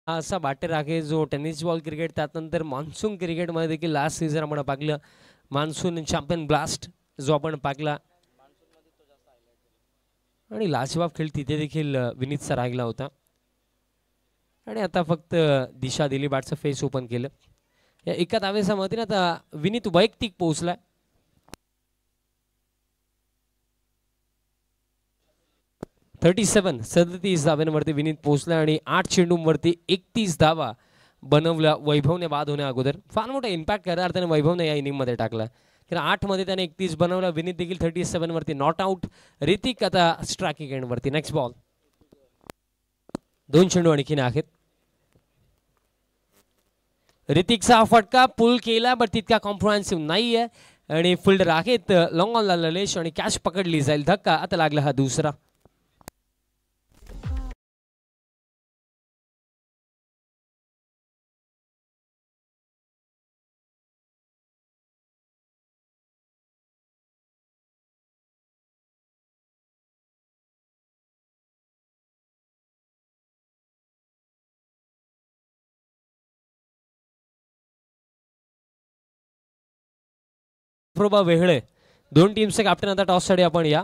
हा असा बॅटर आहे जो टेनिस बॉल क्रिकेट त्यानंतर मान्सून क्रिकेटमध्ये देखील लास्ट सीझन आपण पाहिलं. मान्सून चॅम्पियन ब्लास्ट जो आपण पाहिला आणि लाजवाब खेळ तिथे देखील विनीतचा राहिला होता. आणि आता फक्त दिशा दिली. बॅटचं फेस ओपन केलं. या एका धावेच्या मदतीने आता विनीत वैयक्तिक पोहोचला. .37 37 धाव्यांवरती विनीत पोहोचला आणि 8 चेंडूंवरती 31 धावा बनवल्या वैभवने बाद होण्या अगोदर. फार मोठा इम्पॅक्ट खऱ्या अर्थाने वैभवने या इनिंगमध्ये टाकला. कारण 8 मध्ये त्याने 31 बनवला. विनीत देखील 37 वरती नॉट आउट. ऋतिक आता स्ट्रायकिंग एंडवरती. नेक्स्ट बॉल 2 चेंडू आणखीन आहेत. ऋतिकचा फटका पुल केला बट तितका कॉम्प्रिहेन्सिव्ह नाहीये आणि फिल्डर आहेत लॉंग ऑनला ललेश आणि कॅच पकडली जाईल. धक्का आता लागला हा दुसरा. अफ्रोबा वेहळे 2 टीमचे कॅप्टन आता टॉससाठी आपण या.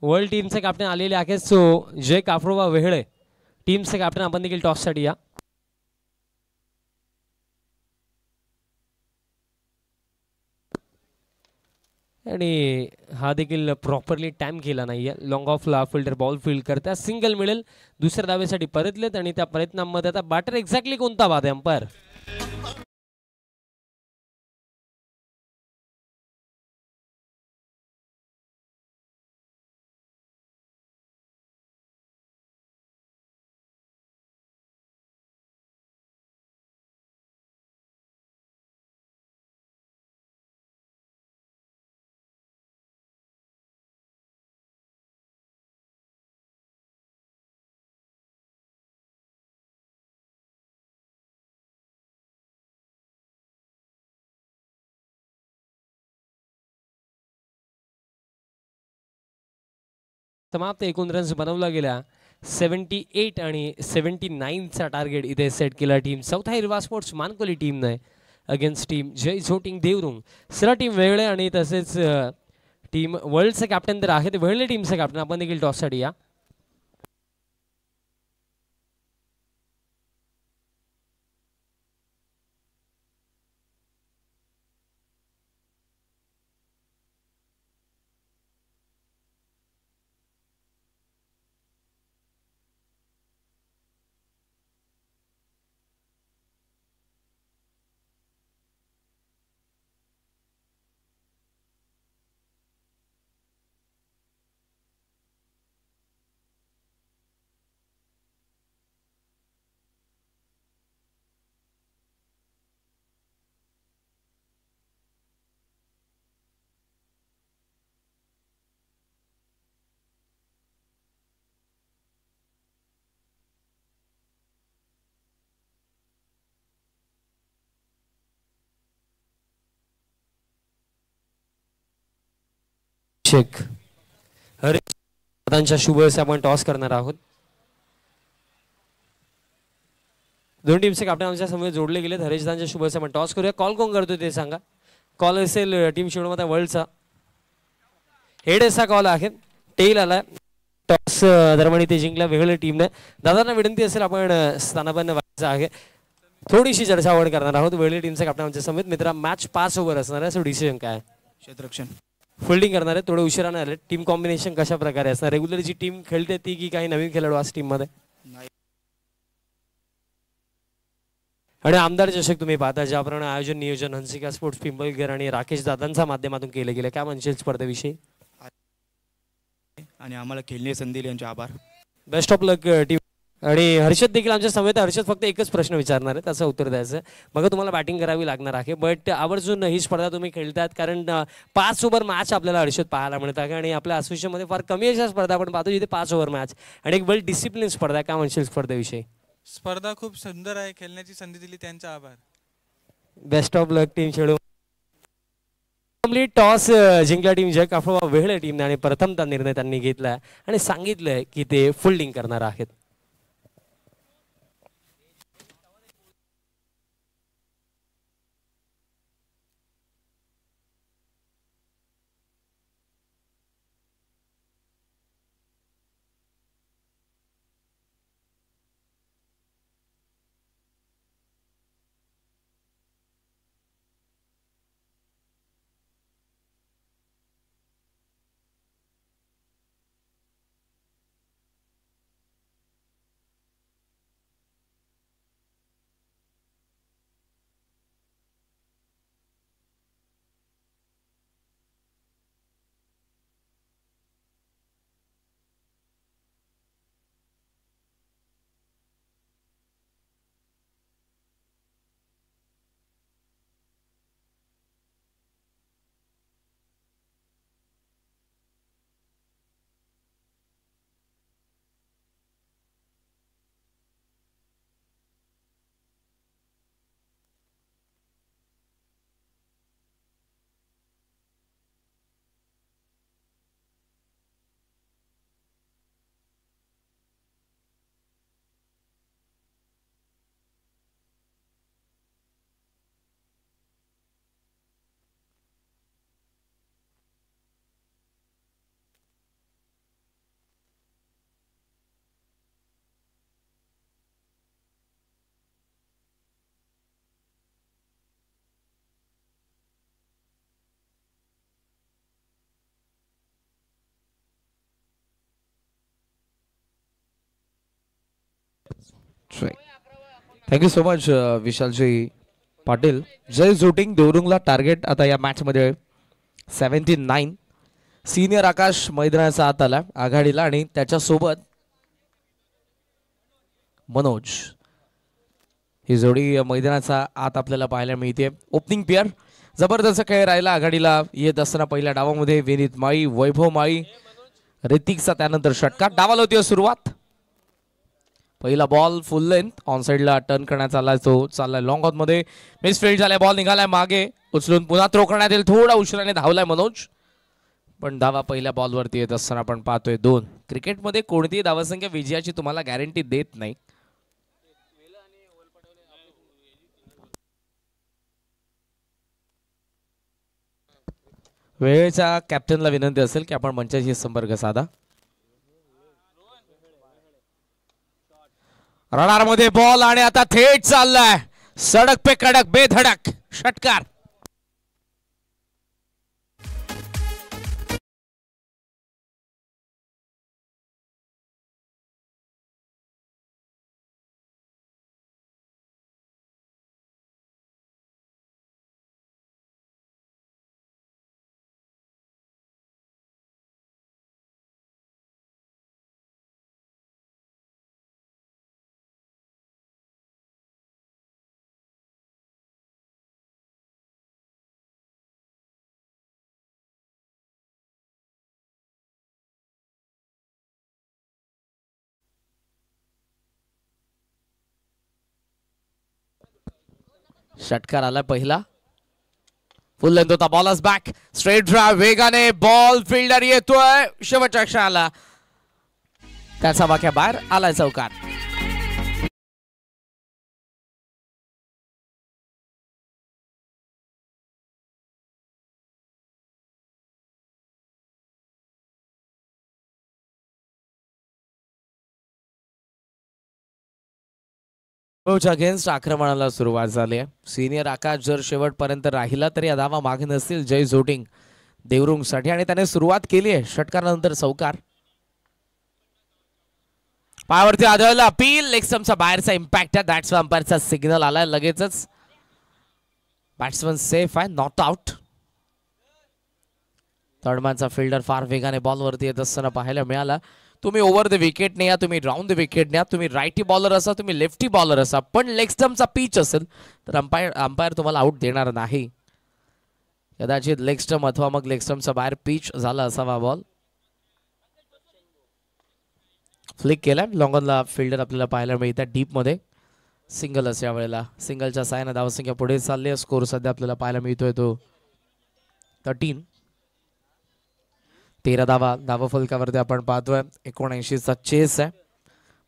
वर्ल्ड टीमचे कॅप्टन आलेले आहेत. सो जय अफ्रोबा वेहळे टीमचे कॅप्टन आपण देखील टॉससाठी या. आणि हा देखील प्रॉपरली टाइम केला नाहीये. लॉंग ऑफला फिल्डर बॉल फील्ड करता सिंगल मिळेल. दुसऱ्या धावेसाठी परतलेत आणि त्या प्रयत्नांमध्ये आता बॅटर एक्झॅक्टली कोणता बाद आहे अंपायर. समाप्त 1 रन्स बनवला गेला. 78 आणि 79चा टार्गेट इथे सेट केला टीम चौथा हिरवा स्पोर्ट्स मानकोली टीमने अगेन्स्ट टीम जय झोटिंग देवरुंग. सरळ टीम वेगळे आणि तसेच टीम वर्ल्डचे कॅप्टन तर आहेत. वेगळे टीमचे कॅप्टन आपण देखील टॉससाठी या. चेक हरीश दादांच्या शुभ हस्ते आपण टॉस करणार आहोत. दोन टीमचे कॅप्टन आमच्या समोर जोडले गेलेत. हरीश दादांच्या शुभ हस्ते आपण टॉस करूया. कॉल कोण करतो ते सांगा. कॉल असेल टीम शिवणमता वर्ल्डचा. हेड असा कॉल आहे. टेल आलाय. टॉस दरम्यान ते जिंकला वेगळ्या टीमने. दादांना विनंती असेल आपण स्थानापन्न व्हायचं आहे. थोडीशी चर्चा आपण करणार आहोत. वेगळ्या टीमचा कॅप्टन आमच्या समेत. मित्रा मॅच 5 ओव्हर असणार आहे. सो डिसिजन काय? क्षेत्ररक्षण फिल्डिंग करणार आहे. थोडं उशिराने आले. टीम कॉम्बिनेशन कशा प्रकारे असणार? रेग्युलर जी टीम खेळते ती की काही नवीन खेळाडू आज टीम मध्ये? आणि आमदार चषक तुम्ही पाहता ज्याप्रमाणे आयोजन नियोजन हंसिका स्पोर्ट्स पिंपळगर आणि राकेश दादांच्या माध्यमातून केले गेले. काय म्हणशील स्पर्धेविषयी? आणि आम्हाला खेळण्याची संधी दिली यांचे आभार. Best of luck team. आणि हर्षद देखील आमच्या समेत. हर्षद फक्त एकच प्रश्न विचारणार आहे त्याचं उत्तर द्यायचं. मग तुम्हाला बॅटिंग करावी लागणार आहे. बट आवर्जून ही स्पर्धा तुम्ही खेळतात कारण 5 ओव्हर मॅच आपल्याला हर्षद पाहायला मिळतात. आणि आपल्या असोसिएशनमध्ये फार कमी अशा स्पर्धा आपण पाहतो जिथे 5 ओव्हर मॅच आणि एक वेल डिसिप्लिन स्पर्धा. काय म्हणशील स्पर्धेविषयी? स्पर्धा खूप सुंदर आहे. खेळण्याची संधी दिली त्यांचा आभार. बेस्ट ऑफ लक टीम शेडू. टॉस जिंकल्या टीम जग अफवा वेगळ्या टीमने आणि प्रथमता निर्णय त्यांनी घेतला आणि सांगितलंय की ते फिल्डिंग करणार आहेत. Thank you so much Vishalji Patil. Jai Zoting देवरुंगला टार्गेट आता या मॅच मध्ये 79. सिनियर आकाश मैदानाचा आत आला आघाडीला आणि त्याच्यासोबत मनोज. ही जोडी मैदानाचा आत आपल्याला पाहायला मिळते. ओपनिंग पेअर जबरदस्त खेळ राहिला आघाडीला येत असताना पहिल्या डावामध्ये विनीत माई, वैभव माई, ऋतिकचा त्यानंतर षटकार. डावाला होती सुरुवात. पहिला बॉल फुल लेंथ ऑन साइडला टर्न करण्यात आला. तो चाललाय लॉंग ऑन मध्ये. मिसफील्ड झालाय. बॉल निघालाय मागे. उचलून पुन्हा थ्रो करण्यात येईल. थोडा उशिराने धावलाय मनोज पण धावा पहिल्या बॉलवरती येत असताना आपण पाहतोय 2. क्रिकेटमध्ये कोणतीही धावसंख्या विजयाची तुम्हाला गॅरंटी देत नाही. वेळेच्या कॅप्टनला विनंती असेल की आपण मंचाशी संपर्क साधा. रडार मध्ये बॉल आणि आता थेट चाललाय सडक पे कडक बेधडक षटकार. षटकार आला पहिला. फुल लेंथ होता, बॉल बॅक, स्ट्रेट ड्राइव्ह, वेगाने बॉल, फिल्डर येतोय शेवटच्या क्षणाला, त्याचा वाक्या बाहेर आलाय चौकार. अगेन्स्ट आक्रमणाला सुरुवात झाली आहे. सिनियर आकाश जर शेवटपर्यंत राहिला तरी या धावा मागे नसतील जय झोटिंग देवरुंग साठी, आणि त्याने सुरुवात केली आहे षटकारानंतर चौकार. पायावरती आदळला अपील, लेग स्टंपचा बाहेरचा इम्पॅक्ट आहे. बॅट्समन अंपायरचा सिग्नल आलाय लगेचच. बॅट्समन सेफ आहे, नॉट आउट. थर्डमॅनचा फिल्डर फार वेगाने बॉलवरती येत असताना पाहायला मिळाला. तुम्ही ओव्हर द विकेट न्या, तुम्ही राऊंड द विकेट न्या, तुम्ही राईटी बॉलर असा, तुम्ही लेफ्टी बॉलर असा, पण लेग स्टंपचा पिच असेल तर अंपायर तुम्हाला आउट देणार नाही. कदाचित लेग स्टंप अथवा मग लेग स्टंपचा बाहेर पिच झाला असावा बॉल. फ्लिक केलाय, लॉंग ऑनला फिल्डर आपल्याला पाहायला मिळतात डीप मध्ये. सिंगल असे यावेळेला, सिंगलच्या साहाय्याने धावसंख्या पुढे चालली आहे. स्कोर सध्या आपल्याला पाहायला मिळतोय तो 13. 13 धावा फलकावरती आपण पाहतोय. 79चा चेस आहे.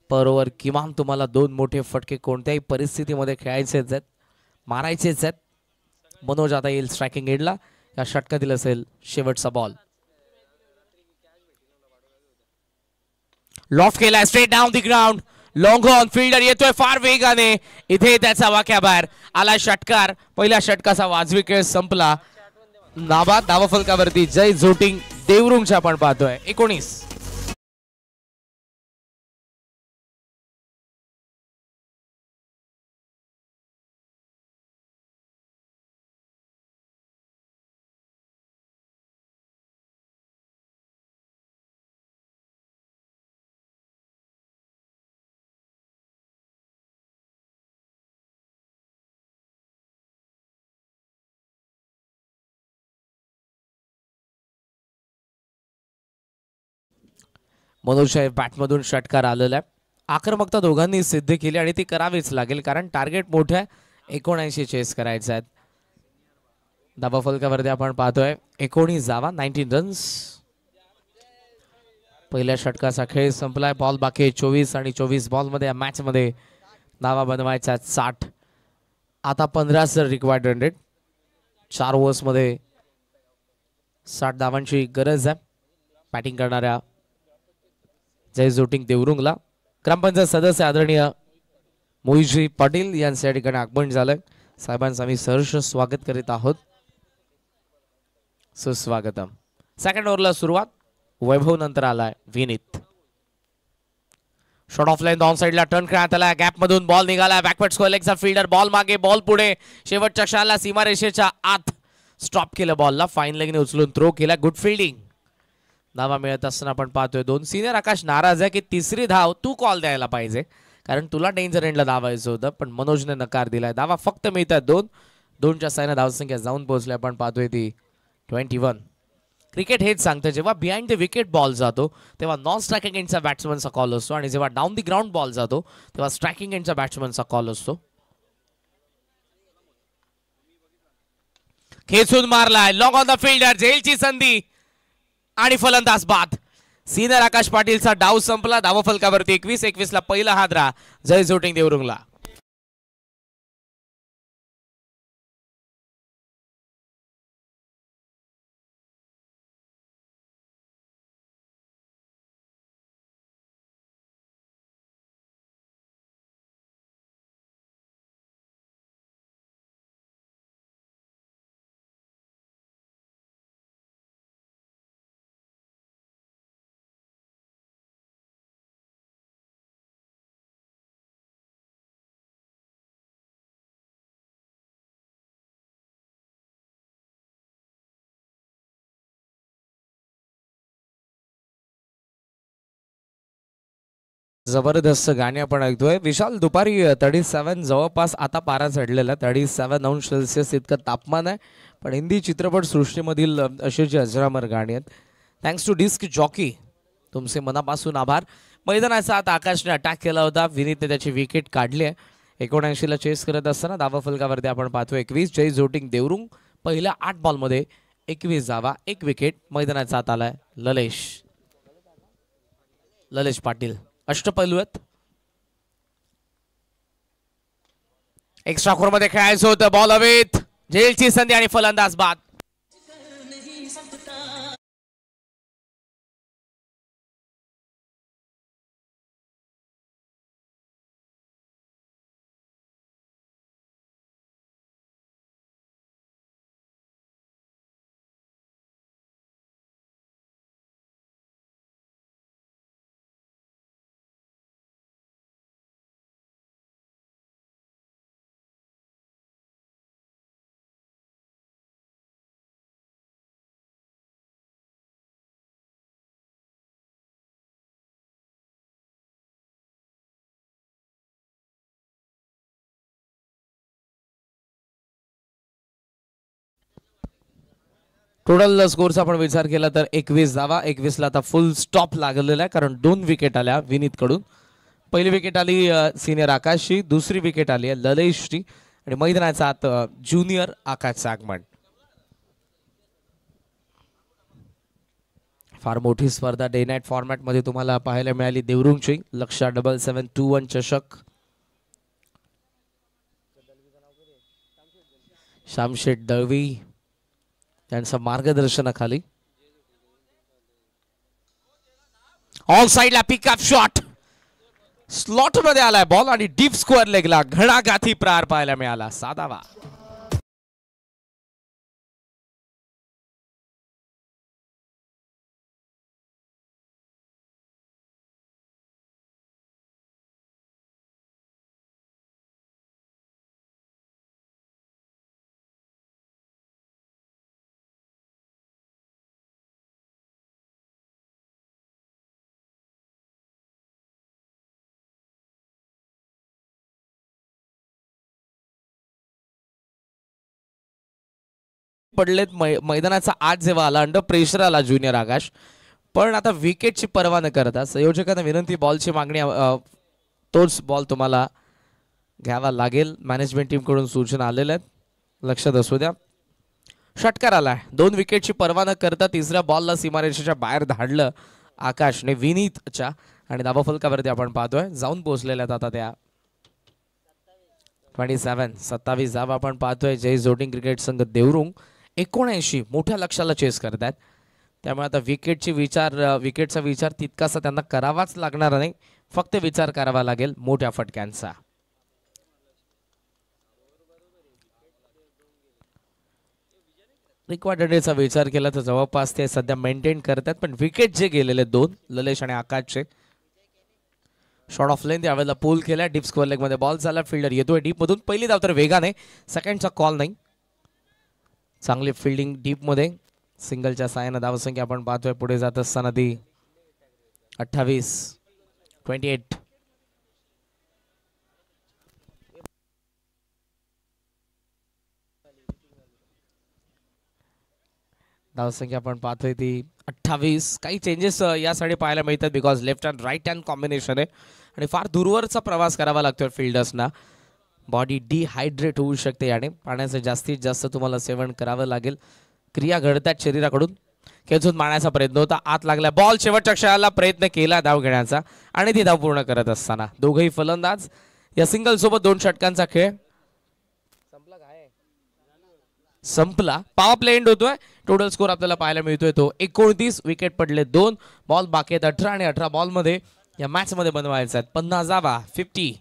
पर ओव्हर किमान तुम्हाला 2 मोठे फटके कोणत्याही परिस्थितीमध्ये खेळायचेच आहेत, मारायचेच आहेत. मनोज आता येईल स्ट्रायकिंग एंडला. या षटकातील असेल शेवटचा बॉल. लॉफ्ट केलाय, straight down the ground, long on, fielder येतोय फार वेगाने. इथे त्याचा वाक्या बाहेर आला षटकार. पहिल्या षटकाचा वाजवी खेळ संपला. नाबाद धावा फलकावरती जय झोटिंग देवरुंगच्या आपण पाहतोय 19. मनोज बॅटमधून षटकार आलेला आहे. आक्रमकता दोघांनी सिद्ध केली आणि ती करावीच लागेल, कारण टार्गेट मोठं आहे. 79 चेस करायचं आहे. धावा फलकावरती आपण पाहतोय 19 धावा, 19 रन्स. पहिल्या षटकाचा खेळ संपलाय. बॉल बाकी 24 आणि 24 बॉलमध्ये या मॅच मध्ये धावा बनवायच्या 60. आता 15 रिक्वायर्ड रन रेट. 4 ओव्हर्स मध्ये 60 धावांची गरज आहे बॅटिंग करणाऱ्या जय झोटिंग देवरुंगला. ग्रामपंचायत सदस्य आदरणीय मोहितजी पाटील यांच्या ठिकाणी आगमन झालंय. साहेबांचं आम्ही सहर्ष स्वागत करीत आहोत. सुस्वागतम. सेकंड ओव्हरला सुरुवात. वैभव नंतर आलाय Vineet. Shot of line on साइडला टर्न करण्यात आला. गॅप मधून बॉल निघाला. बॅकवर्ड स्क्वेअर लेगचा फिल्डर, बॉल मागे, बॉल पुढे, शेवटच्या क्षणाला सीमारेषेच्या आत स्टॉप केलं बॉलला. फाईन लेगने उचलून थ्रो केला. Good fielding. धावा मिळत असताना आपण पाहतोय 2. सिनियर आकाश नाराज आहे की तिसरी धाव तू कॉल द्यायला पाहिजे, कारण तुला डेंजर एंडला धावायचं होतं, पण मनोजने नकार दिलाय. धावा फक्त मिळतात 2. 2च्या साहाय्याने धावसंख्या जाऊन पोहोचली. आपण पाहतोय ती 21. क्रिकेट हेच सांगतं, जेव्हा बिहाइंड द विकेट बॉल जातो तेव्हा नॉन स्ट्रायकिंग एंडचा बॅट्समनचा कॉल असतो, आणि जेव्हा डाऊन द ग्राउंड बॉल जातो तेव्हा स्ट्रायकिंग एंडचा बॅट्समनचा कॉल असतो. खेचून मारलाय, लॉंग ऑन द फिल्डर, झेलची संधी आणि फलंदाज बाद. सिनियर आकाश पाटीलचा डाव संपला. धावा फलकावरती 21-21 ला पहिला हादरा जय झोटिंग देवरुंगला. जबरदस्त गाणी आपण ऐकतोय. विशाल, दुपारी 37 जवळपास आता पारा चढलेला. 37 अंश सेल्सिअस इतकं तापमान आहे, पण हिंदी चित्रपट सृष्टीमधील अशी जी अजरामर गाणी आहेत. थँक्स टू डिस्क जॉकी, तुमचे मनापासून आभार. मैदानाचा आता आकाशने अटॅक केला होता. विनीतने त्याची विकेट काढली आहे. 79 ला चेस करत असताना धावा फलकावरती आपण पाहतो 21. जय झोटिंग देवरुंग पहिल्या 8 बॉलमध्ये 21 धावा, 1 विकेट. मैदानाचा आत आलाय ललेश पाटील. अष्टपैलू आहेत. एक्स्ट्रा खोरमध्ये खेळायचं होतं. बॉल हवेत, झेलची संधी आणि फलंदाज बाद. टोटल स्कोरचा आपण विचार केला तर 21 धावा. 21 ला आता फुल स्टॉप लागलेला आहे कारण 2 विकेट आल्या विनीत कडून. पहिली विकेट आली सिनियर आकाशची, दुसरी विकेट आली आहे ललेशची आणि मैदानाचा आत ज्युनियर आकाशचं आगमन. फार मोठी स्पर्धा डे नाईट फॉर्मॅट मध्ये तुम्हाला पाहायला मिळाली. देवरुंगची लक्ष्य 7721 चषक. शामशेठ दळवी त्यांच्या मार्गदर्शनाखाली. ऑल साइडला पिकअप शॉट, स्लॉट मध्ये आलाय बॉल आणि डीप स्क्वेअर लेगला घणाघाती प्रहार पाहायला मिळाला. साधावा. पडलेत. मैदानाचा आत जेव्हा आला अंडर प्रेशर आला ज्युनियर आकाश, पण आता विकेटची पर्वा न करता संयोजकांना विनंती, बॉलची मागणी, तोच बॉल तुम्हाला घ्यावा लागेल. मॅनेजमेंट टीम कडून सूचना आलेल्या आहेत, लक्षात असू द्या. षटकार आलाय. 2 विकेटची पर्वा न करता तिसऱ्या बॉलला सीमारेषेच्या बाहेर धाडलं आकाशने विनीतच्या आणि धावफलकावरती आपण पाहतोय जाऊन पोहोचलेल्या आता त्या 27 धावा आपण पाहतोय. जय जोटिंग क्रिकेट संघ देवरुंग 79 मोठ्या लक्ष्याला चेस करतायत. त्यामुळे आता विकेटचा विचार तितकासा त्यांना करावाच लागणार नाही, फक्त विचार करावा लागेल मोठ्या फटक्यांचा. रिक्वायर्डचा विचार केला तर जवळपास ते सध्या मेंटेन करतात, पण विकेट जे गेलेले 2 ललेश आणि आकाशचे. शॉर्ट ऑफ लेंथ यावेळेला पूल केला. डीप स्क्वेअर लेग मध्ये बॉल झाला. फिल्डर येतोय डीप मधून. पहिली धाव तर वेगाने, सेकंडचा कॉल नाही. चांगली फिल्डिंग डीप मध्ये. सिंगलच्या साहाय्याने धावसंख्या आपण पाहतोय पुढे जात असताना ती 28. धावसंख्या आपण पाहतोय ती 28. काही चेंजेस यासाठी पाहायला मिळतात because left hand right hand combination आहे आणि फार दूरवरचा प्रवास करावा लागतोय फिल्डर्सना. बॉडी डिहायड्रेट होऊ शकते याने. पाण्याचं जास्तीत जास्त तुम्हाला सेवन करावं लागेल. क्रिया घडतात शरीराकडून. खेचून मारण्याचा प्रयत्न होता, आत लागला बॉल. शेवटच्या क्षणाला प्रयत्न केला धाव घेण्याचा आणि ती धाव पूर्ण करत असताना दोघेही फलंदाज. या सिंगल सोबत 2 षटकांचा खेळ संपला. पॉवर प्ले एंड होतोय. टोटल स्कोर आपल्याला पाहायला मिळतोय तो 29. विकेट पडले 2. बॉल बाकी आहेत 18 आणि 18 बॉल मध्ये या मॅच मध्ये बनवायचा आहेत 50 धावा. 50.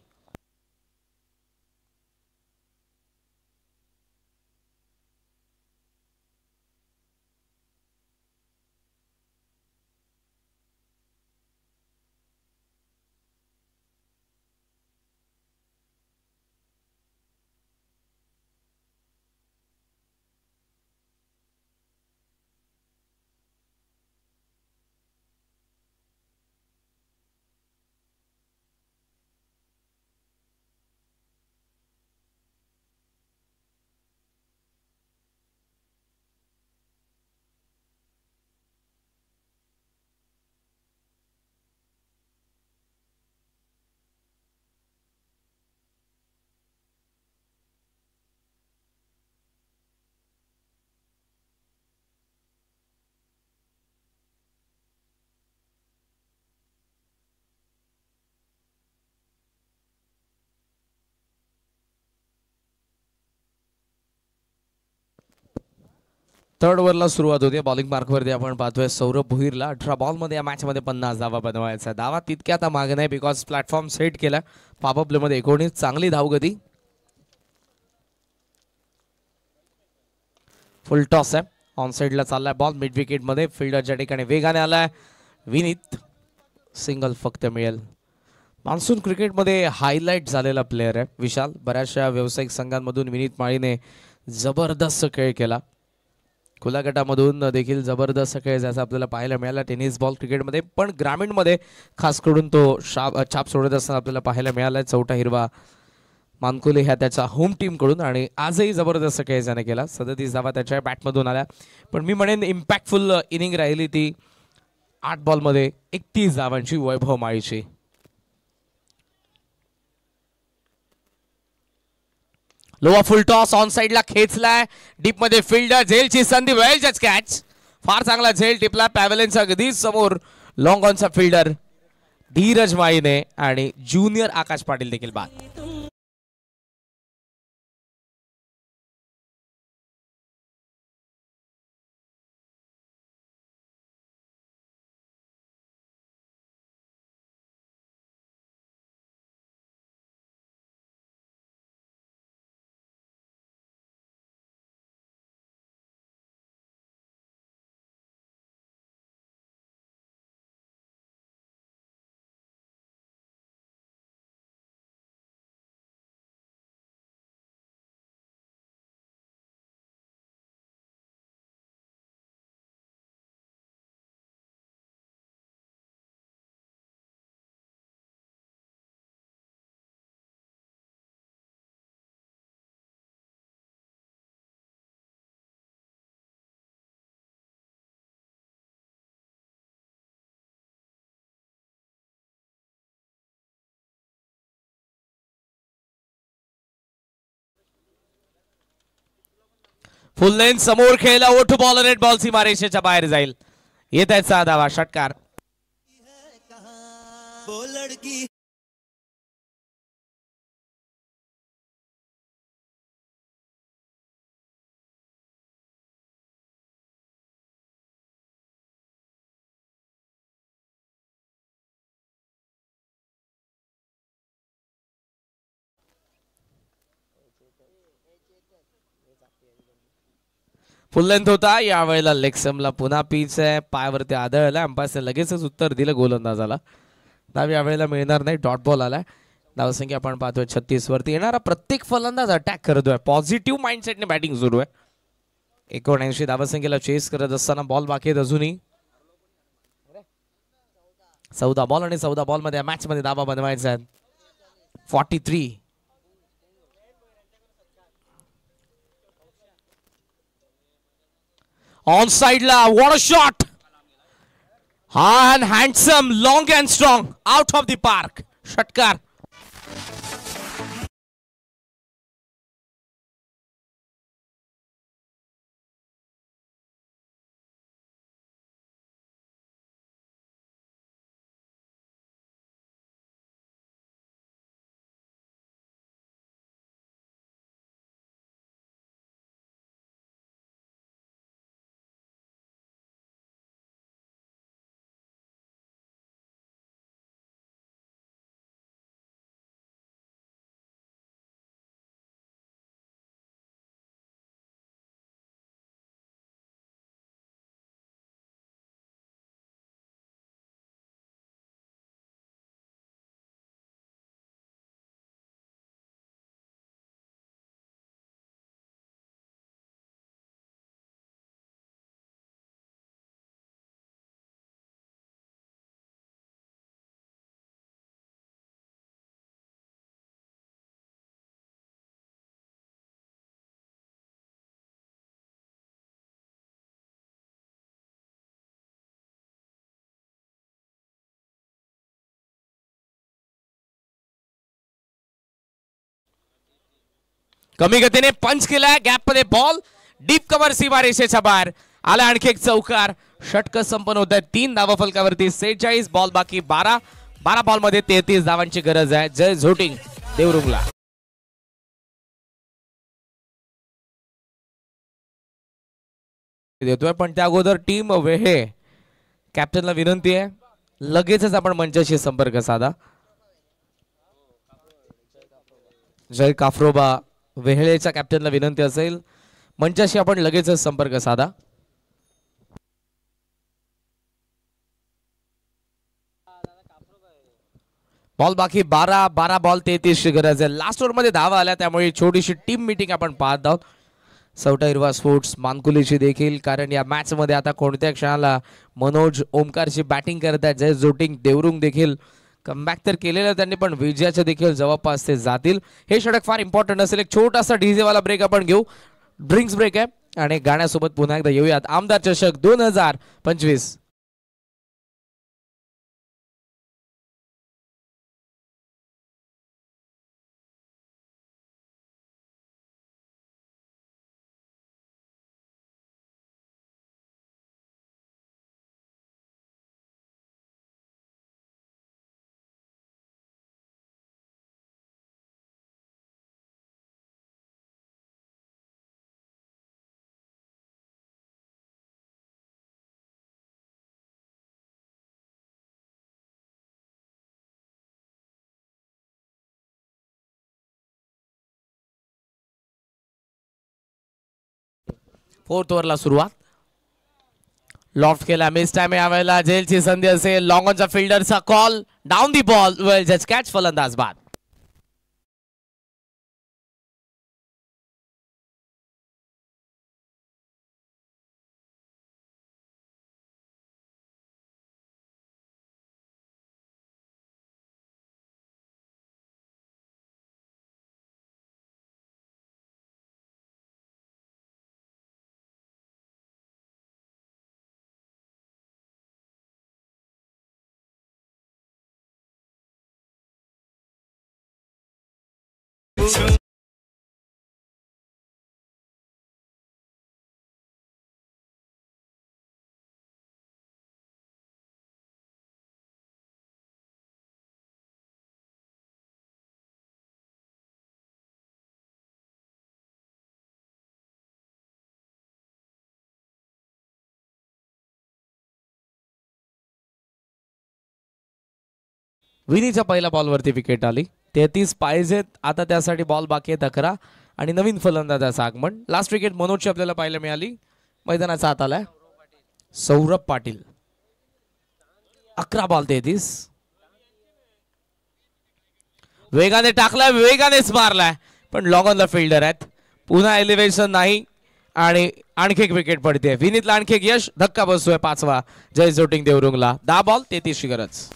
थर्ड ओव्हरला सुरुवात होते. बॉलिंग मार्कवरती आपण पाहतोय सौरभ भोईरला 18 बॉलमध्ये या मॅच मध्ये 50 धावा बनवायचा. धावा तितक्या आता मागे नाही बिकॉज प्लॅटफॉर्म सेट केला. पॉवर प्ले मध्ये 19 चांगली धावगती. फुल टॉस आहे. ऑन साइडला चाललाय बॉल मिड विकेट मध्ये. फिल्डरच्या ठिकाणी वेगाने आलाय विनीत. सिंगल फक्त मिळेल. मान्सून क्रिकेटमध्ये हायलाइट झालेला प्लेअर आहे विशाल. बऱ्याचशा व्यावसायिक संघांमधून विनीत माळीने जबरदस्त खेळ केला. खुल्या गटामधून देखील जबरदस्त खेळ ज्याचा आपल्याला पाहायला मिळाला टेनिस बॉल क्रिकेटमध्ये. पण ग्रामीणमध्ये खास करून तो छाप सोडत असताना आपल्याला पाहायला मिळाला. चौथा हिरवा मानकुले ह्या त्याच्या होम टीम कडून आणि आजही जबरदस्त खेळ त्याने केला. 37 धावा त्याच्या बॅटमधून आल्या. पण मी म्हणेन इम्पॅक्टफुल इनिंग राहिली ती 8 बॉलमध्ये 31 धावांची वैभव माळीची. लोवा फुल टॉस ऑन साइडला खेचलाय. डीप मध्ये फिल्डर झेलची संधी. वेल जस्ट कॅच. फार चांगला झेल टिपला. पॅव्हलियनच्या अगदीच समोर लॉंग ऑनचा फिल्डर धीरज माळीने आणि ज्युनियर आकाश पाटील देखील बाद. फुल लेन समोर खेळला. ओठ बॉल नेट बॉल सीमारेषेच्या बाहेर जाईल. येत आहे 6 धावा. षटकार. फुल लेंथ होता. यावेळेला लेगसमला पुन्हा पीच आहे. पायावरती आदळला. अंपायरने लगेचच उत्तर दिलं गोलंदाजाला. धाव यावेळेला मिळणार नाही. डॉट बॉल आलाय. धावसंख्या आपण पाहतोय 36 वरती. येणारा प्रत्येक फलंदाज अटॅक करतोय. पॉझिटिव्ह माइंडसेटने बॅटिंग सुरू आहे. 79 धावसंख्येला चेस करत असताना बॉल बाकी आहेत अजूनही. 14 बॉल आणि 14 बॉल मध्ये मॅच मध्ये धावा बनवायचा आहेत 43. ऑन साइडला व्हाट अ शॉट. हा handsome long and strong out of the park. षटकार. कमी गतीने पंच केलाय. गॅप मध्ये बॉल डीप कव्हर सीमारेषेच्या बाहेर आला. आणखी एक चौकार. षटक संपन्न होत आहे. 3 धावा फलकावरती. 46 बॉल बाकी. 12 बॉल मध्ये 33 धावांची गरज आहे. जय झोटिंग देवरुंगला. देतोय, पण त्या अगोदर टीम वेहे कॅप्टनला विनंती आहे लगेचच आपण मंचाशी संपर्क साधा. जय काफ्रोबा वेहळेच्या कॅप्टनला विनंती असेल मंचाशी आपण लगेचच संपर्क साधा. बॉल बाकी 12 बॉल 33 ची गरज आहे. लास्ट ओव्हर मध्ये धावा आल्या त्यामुळे छोटीशी टीम मीटिंग आपण पाहत आहोत सौटा हिरवा स्पोर्ट्स मानकुलीची देखील, कारण या मॅच मध्ये आता कोणत्या क्षणाला मनोज ओमकारची बॅटिंग करत आहेत. जय जोटिंग देवरुंग देखील कमबॅक तर केलेलं त्यांनी, पण विजयाच्या देखील जवळपास ते जातील. हे षटक फार इम्पॉर्टंट असेल. एक छोटासा डीजे वाला ब्रेक आपण घेऊ, ड्रिंक्स ब्रेक आहे आणि गाण्यासोबत पुन्हा एकदा येऊयात. आमदार चषक 2025. फोर्थ ओव्हरला सुरुवात. लॉफ्ट केला, मिस टाइम यावेळेला जेलची संधी असेल. लॉंग ऑनचा फिल्डरचा call, down the ball, well just catch, फलंदाज बाद. विनीच्या पहिल्या बॉलवरती विकेट आली. 33 पाहिजेत आता, त्यासाठी बॉल बाकी आहेत 11 आणि नवीन फलंदाजाचं आगमन. लास्ट विकेट मनोजची आपल्याला पाहायला मिळाली. मैदानाचा हात आलाय सौरभ पाटील. 11 बॉल 33. वेगाने टाकलाय, वेगानेच मारलाय, पण लॉंग ऑन द फिल्डर आहेत. पुन्हा एलिव्हेशन नाही आणि आणखी एक विकेट पडते. विनीतला आणखी एक यश, धक्का बसतोय 5वा जय जोटिंग देवरुंगला. 10 बॉल 33 ची गरज.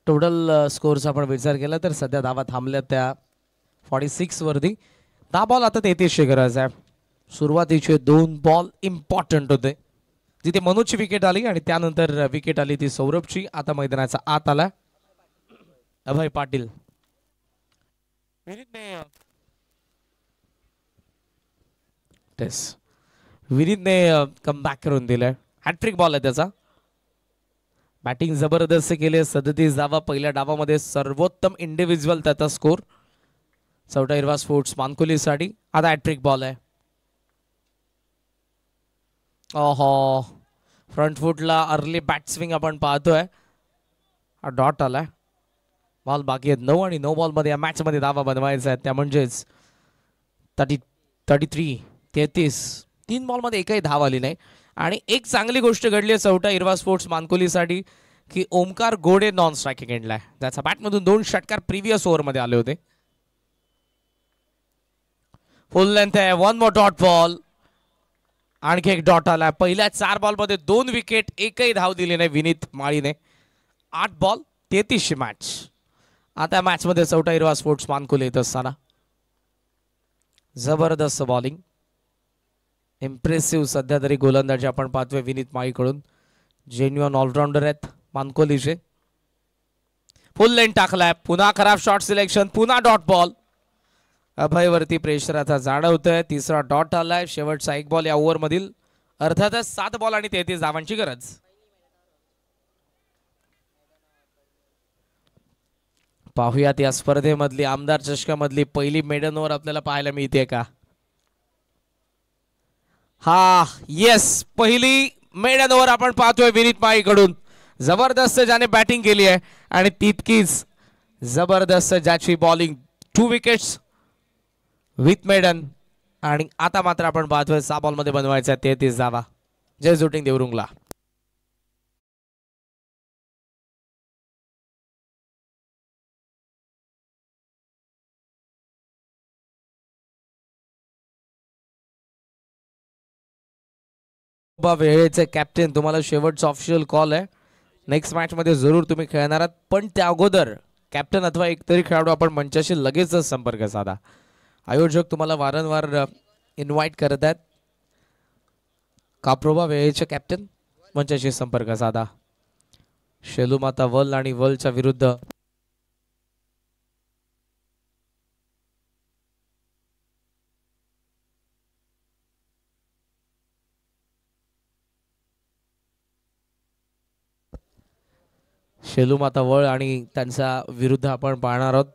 टोटल स्कोरचा आपण विचार केला तर सध्या धावा थांबल्या त्या 46 वरती. 10 बॉल आता 33 ची गरज आहे. सुरुवातीचे 2 बॉल इम्पॉर्टंट होते, जिथे मनोजची विकेट आली आणि त्यानंतर विकेट आली ती सौरभची. आता मैदानाचा आत आला अभय पाटील. विनीतने कमबॅक करून दिलाय. हॅट्रिक बॉल आहे त्याचा. बॅटिंग जबरदस्त केले. 37 धावा पहिल्या डावामध्ये, सर्वोत्तम इंडिव्हिज्युअल त्याचा स्कोर चौटा हिरवा स्पोर्ट्स मानकुलीसाठी. आता हॅट्रिक बॉल आहे. ओहो, फ्रंट फुटला अर्ली बॅट स्विंग आपण पाहतोय. हा डॉट आलाय. बॉल बाकी आहेत 9 आणि 9 बॉल मध्ये या मॅच मध्ये धावा बनवायचा आहे. त्या म्हणजेच 33. 3 बॉल मध्ये एकही धाव आली नाही. आणि एक चांगली गोष्ट घडली आहे चौटा हिरवा स्पोर्ट्स मानकुलीसाठी की ओमकार गोडे नॉन स्ट्रायकिंग एंडला आहे. त्याचा बॅटमधून 2 षटकार प्रिव्हियस ओव्हर मध्ये आले होते. फुल लेंथ आहे. 1 मोर डॉट बॉल आणखी एक डॉट आला. पहिल्या 4 बॉलमध्ये 2 विकेट, एकही धाव दिली नाही विनीत माळीने. 8 ball 33 match. आता मॅच मध्ये चौथा हिरवा स्पोर्ट्स मानकुले येत असताना जबरदस्त बॉलिंग, इम्प्रेसिव्ह सध्या तरी गोलंदाजी आपण पाहतोय विनीत माळीकडून. जेन्युअन ऑलराऊंडर आहेत मानकोलीचे. फुल लेन टाकलाय, पुन्हा खराब शॉट सिलेक्शन, पुन्हा डॉट बॉल. अभयवरती प्रेशर आता जाणवतंय. तिसरा डॉट आलाय. शेवटचा 1 बॉल या ओव्हर मधील. अर्थातच 7 बॉल आणि 33 धावांची गरज. पाहुयात या स्पर्धेमधली आमदार चषकामधली पहिली मेडन ओव्हर आपल्याला पाहायला मिळते का? हा, येस, पहिली मेडन ओव्हर आपण पाहतोय विनीत माळीकडून. जबरदस्त ज्याने बॅटिंग केली आहे आणि तितकीच जबरदस्त ज्याची बॉलिंग. 2 wickets with maiden. आणि आता मात्र आपण पाहतोय 6 बॉल मध्ये बनवायचा 33 धावा. जय शूटिंग देवरुंगला. वेळेचे कॅप्टन, तुम्हाला शेवटचा ऑफिशियल कॉल आहे. नेक्स्ट मॅच मध्ये जरूर तुम्ही खेळणार आहात, पण त्या अगोदर कॅप्टन अथवा एकतरी खेळाडू आपण मंचाशी लगेचच संपर्क साधा. आयोजक तुम्हाला वारंवार इन्व्हाइट करत आहेत. काप्रोबा वेळेचे कॅप्टन मंचाशी संपर्क साधा. शेलूमाता वल आणि वलच्या विरुद्ध शेलूमाता वळ आणि त्यांच्या विरुद्ध आपण पाहणार आहोत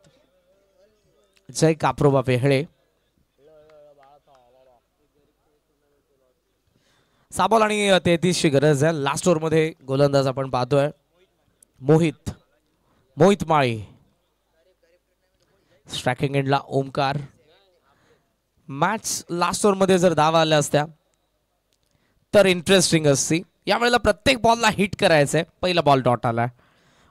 जय काप्रोबा वेहळे. 6 बॉल आणि 33 ची गरज आहे. लास्ट ओव्हर मध्ये गोलंदाज आपण पाहतोय मोहित माळी. स्ट्रायकिंग एंडला ओमकार. मॅच लास्ट ओव्हर मध्ये जर धावा आल्या असत्या तर इंटरेस्टिंग असती. यावेळेला प्रत्येक बॉलला हिट करायचंय. पहिला बॉल डॉट आलाय.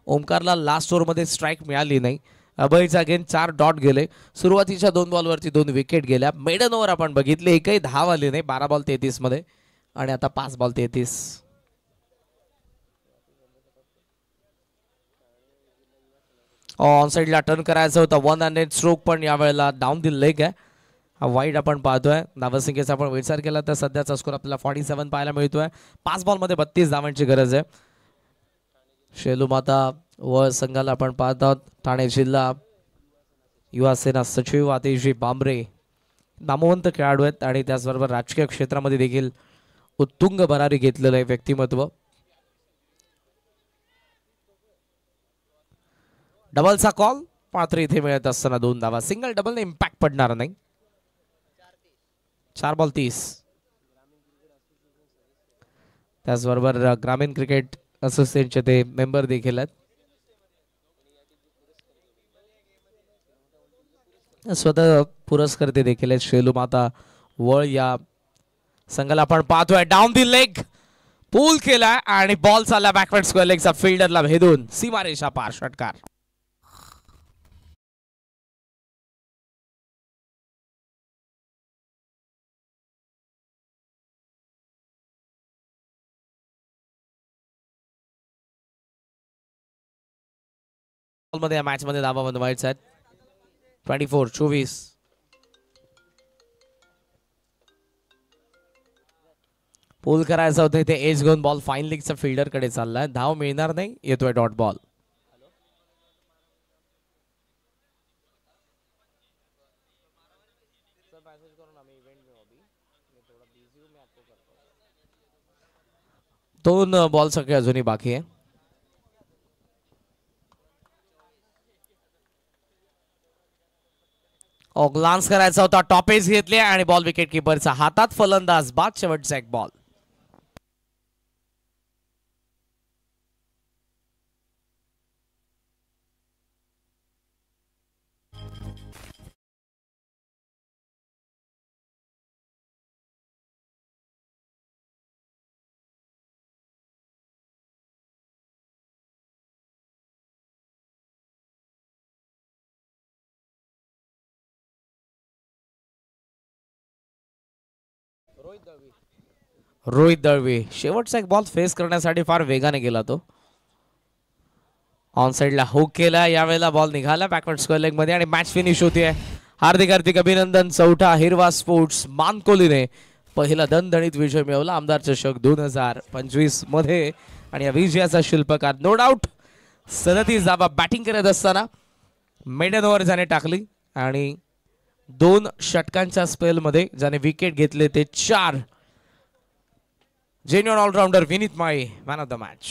ओमकारला लास्ट ओव्हर मध्ये स्ट्राईक मिळाली नाही. अभयचा अगेन 4 डॉट गेले. सुरुवातीच्या 2 बॉलवरती 2 विकेट गेल्या. मेडन ओव्हर आपण बघितले, एकही धाव आली नाही. 12 बॉल 33 मध्ये आणि आता 5 बॉल 33. ऑन साइडला टर्न करायचं होतं. 100 स्ट्रोक, पण यावेळेला डाऊन द लेग आहे. हा वाईड आपण पाहतोय. धावसंख्येचा आपण विचार केला तर सध्याचा स्कोर आपल्याला 47 पाहायला मिळतोय. 5 बॉल मध्ये 32 धावांची गरज आहे. शेलूमाता व संघाला आपण पाहत आहोत. ठाणे जिल्हा युवा सेना सचिव आतिशजी बांबरे नामवंत खेळाडू आहेत आणि त्याचबरोबर राजकीय क्षेत्रामध्ये देखील उत्तुंग भरारी घेतलेलं आहे व्यक्तिमत्व. डबलचा कॉल मात्र इथे मिळत असताना 2 धावा. सिंगल डबलने इम्पॅक्ट पडणार नाही. 4 बॉल 30. त्याचबरोबर ग्रामीण क्रिकेट असोसिएशनचे ते मेंबर देखील आहेत. स्वतः पुरस्कर्ते देखील आहेत. शेलूमाता वळ या संघाला आपण पाहतोय. डाऊन दी लेग पूल केलाय आणि बॉल चालला बॅकवर्ड स्क्वेअर लेगचा फिल्डरला भेदून सीमारेषा पार. षटकार. मध्ये या मॅच मध्ये धावा बनवायचा आहेत. 24. पूल करायचं होतं इथे. एज घेऊन बॉल फाईन लीगचा फिल्डर कडे चाललाय. धाव मिळणार नाही. येतोय डॉट बॉल. दोन बॉल सगळे अजूनही बाकी आहे. ग्लान्स करायचा होता. टॉपेज घेतले आणि बॉल विकेट किपरचा हातात. फलंदाज बाद. शेवटचा 1 बॉल. रोहित दळवी शेवटचा एक बॉल फेस करण्यासाठी फार वेगाने गेला तो. ऑन साइडला हुक केला. यावेळेला बॉल निघाला बॅकवर्ड स्क्वेअर लेग मध्ये आणि मॅच फिनिश होतीये. हार्दिक हार्दिक अभिनंदन. चौथा हिरवा स्पोर्ट्स मानकोलीने पहिला दणदणीत विजय मिळवला आमदार चषक 2025 मध्ये. आणि या विजयाचा शिल्पकार नो डाऊट 37 धावा बॅटिंग करत असताना मेडन ओव्हर ज्याने टाकली आणि 2 षटकांच्या स्पेल मध्ये ज्याने विकेट घेतले ते 4 genuine allrounder Vineet Mali man of the match.